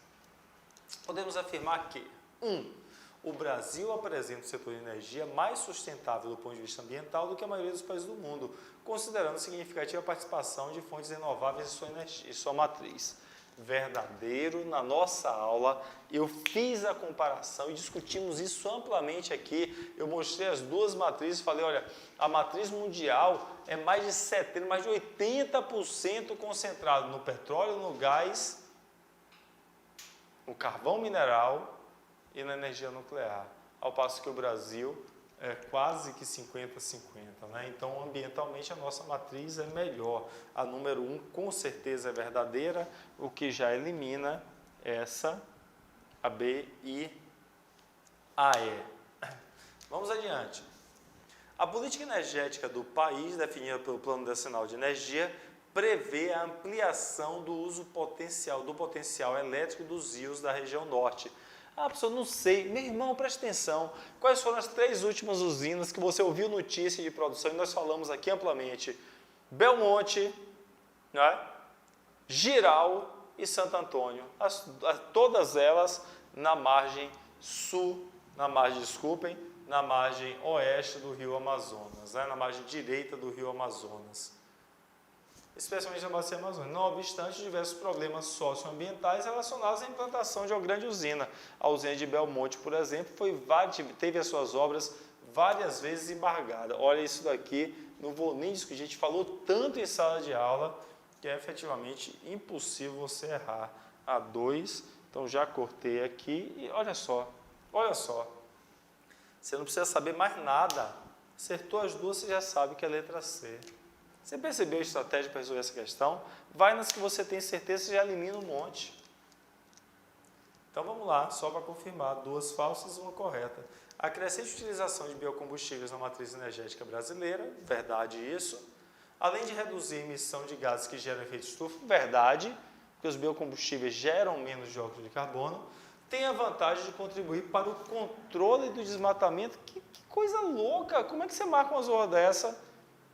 Podemos afirmar que, 1. O Brasil apresenta o setor de energia mais sustentável do ponto de vista ambiental do que a maioria dos países do mundo, considerando significativa a participação de fontes renováveis em sua matriz. Verdadeiro, na nossa aula, eu fiz a comparação e discutimos isso amplamente aqui. Eu mostrei as duas matrizes e falei, olha, a matriz mundial é mais de 70%, mais de 80% concentrado no petróleo, no gás, no carvão mineral e na energia nuclear, ao passo que o Brasil é quase que 50-50, né? Então, ambientalmente, a nossa matriz é melhor. A número 1, com certeza, é verdadeira, o que já elimina essa, a B e a E. Vamos adiante. A política energética do país, definida pelo Plano Nacional de Energia, prevê a ampliação do uso do potencial elétrico dos rios da região norte. Ah, professor, não sei. Meu irmão, preste atenção. Quais foram as 3 últimas usinas que você ouviu notícia de produção e nós falamos aqui amplamente? Belmonte, né? Giral e Santo Antônio. Todas elas na margem sul, na margem oeste do rio Amazonas, né? Na margem direita do rio Amazonas. Especialmente na bacia amazônica. Não obstante, diversos problemas socioambientais relacionados à implantação de uma grande usina. A usina de Belmonte, por exemplo, teve as suas obras várias vezes embargadas. Olha isso daqui, não vou nem discutir, a gente falou tanto em sala de aula que é efetivamente impossível você errar. A 2, então já cortei aqui e olha só, você não precisa saber mais nada. Acertou as duas, você já sabe que é a letra C. Você percebeu a estratégia para resolver essa questão? Vai nas que você tem certeza, você já elimina um monte. Então vamos lá, só para confirmar, 2 falsas e 1 correta. A crescente utilização de biocombustíveis na matriz energética brasileira, verdade isso. Além de reduzir a emissão de gases que geram efeito estufa, verdade, porque os biocombustíveis geram menos dióxido de carbono, tem a vantagem de contribuir para o controle do desmatamento. Que coisa louca! Como é que você marca uma zorra dessa?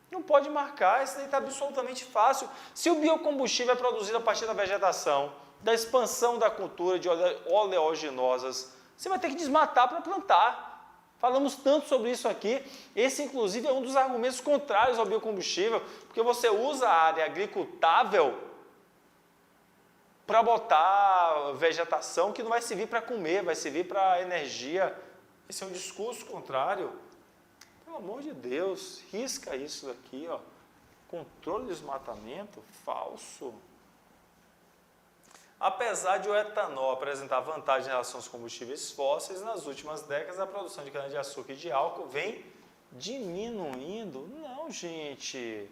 Não pode marcar, isso daí está absolutamente fácil. Se o biocombustível é produzido a partir da vegetação, da expansão da cultura de oleaginosas, você vai ter que desmatar para plantar. Falamos tanto sobre isso aqui. Esse, inclusive, é um dos argumentos contrários ao biocombustível, porque você usa a área agricultável para botar vegetação que não vai servir para comer, vai servir para energia. Esse é um discurso contrário. Pelo amor de Deus, risca isso daqui, ó. Controle de desmatamento, falso. Apesar de o etanol apresentar vantagem em relação aos combustíveis fósseis, nas últimas décadas a produção de cana-de-açúcar e de álcool vem diminuindo. Não, gente.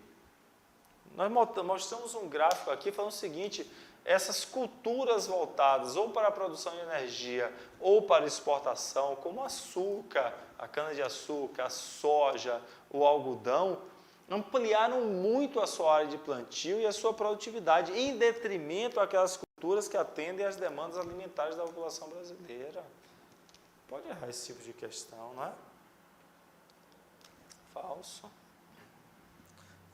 Nós mostramos um gráfico aqui falando o seguinte, essas culturas voltadas ou para a produção de energia ou para exportação, como o açúcar, a cana-de-açúcar, a soja, o algodão, ampliaram muito a sua área de plantio e a sua produtividade, em detrimento àquelas culturas que atendem às demandas alimentares da população brasileira. Pode errar esse tipo de questão, não é? Falso.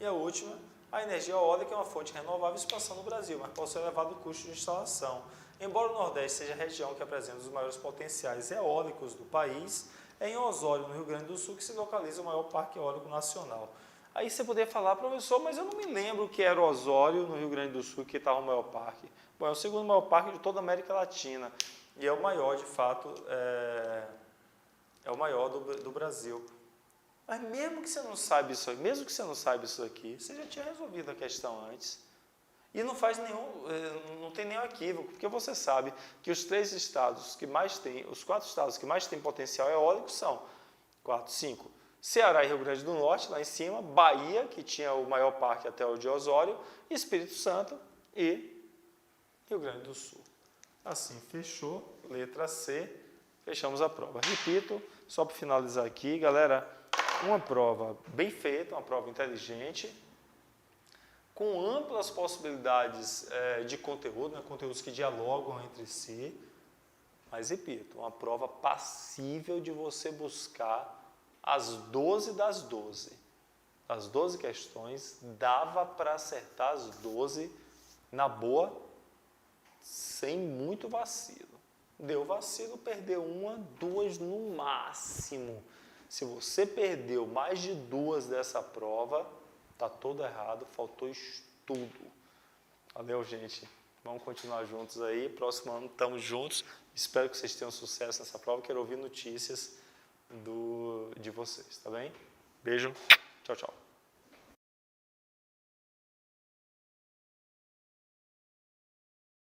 E a última, a energia eólica é uma fonte renovável em expansão no Brasil, mas possui elevado custo de instalação. Embora o Nordeste seja a região que apresenta os maiores potenciais eólicos do país, é em Osório, no Rio Grande do Sul, que se localiza o maior parque eólico nacional. Aí você poderia falar, professor, mas eu não me lembro que era Osório, no Rio Grande do Sul, que estava o maior parque. Bom, é o segundo maior parque de toda a América Latina e é o maior, de fato, é o maior do Brasil. Mas mesmo que você não saiba isso, aqui, você já tinha resolvido a questão antes. E não tem nenhum equívoco, porque você sabe que os 4 estados que mais têm potencial eólico são 5. Ceará e Rio Grande do Norte, lá em cima, Bahia, que tinha o maior parque até o de Osório, Espírito Santo e Rio Grande do Sul. Assim, fechou, letra C, fechamos a prova. Repito, só para finalizar aqui, galera, uma prova bem feita, uma prova inteligente, com amplas possibilidades de conteúdo, conteúdos que dialogam entre si, mas repito, uma prova passível de você buscar as 12 das 12. As 12 questões, dava para acertar as 12 na boa, sem muito vacilo. Deu vacilo, perdeu 1, 2 no máximo. Se você perdeu mais de 2 dessa prova, tá todo errado, faltou estudo. Valeu, gente. Vamos continuar juntos aí. Próximo ano estamos juntos. Espero que vocês tenham sucesso nessa prova. Quero ouvir notícias de vocês, tá bem? Beijo. Tchau, tchau.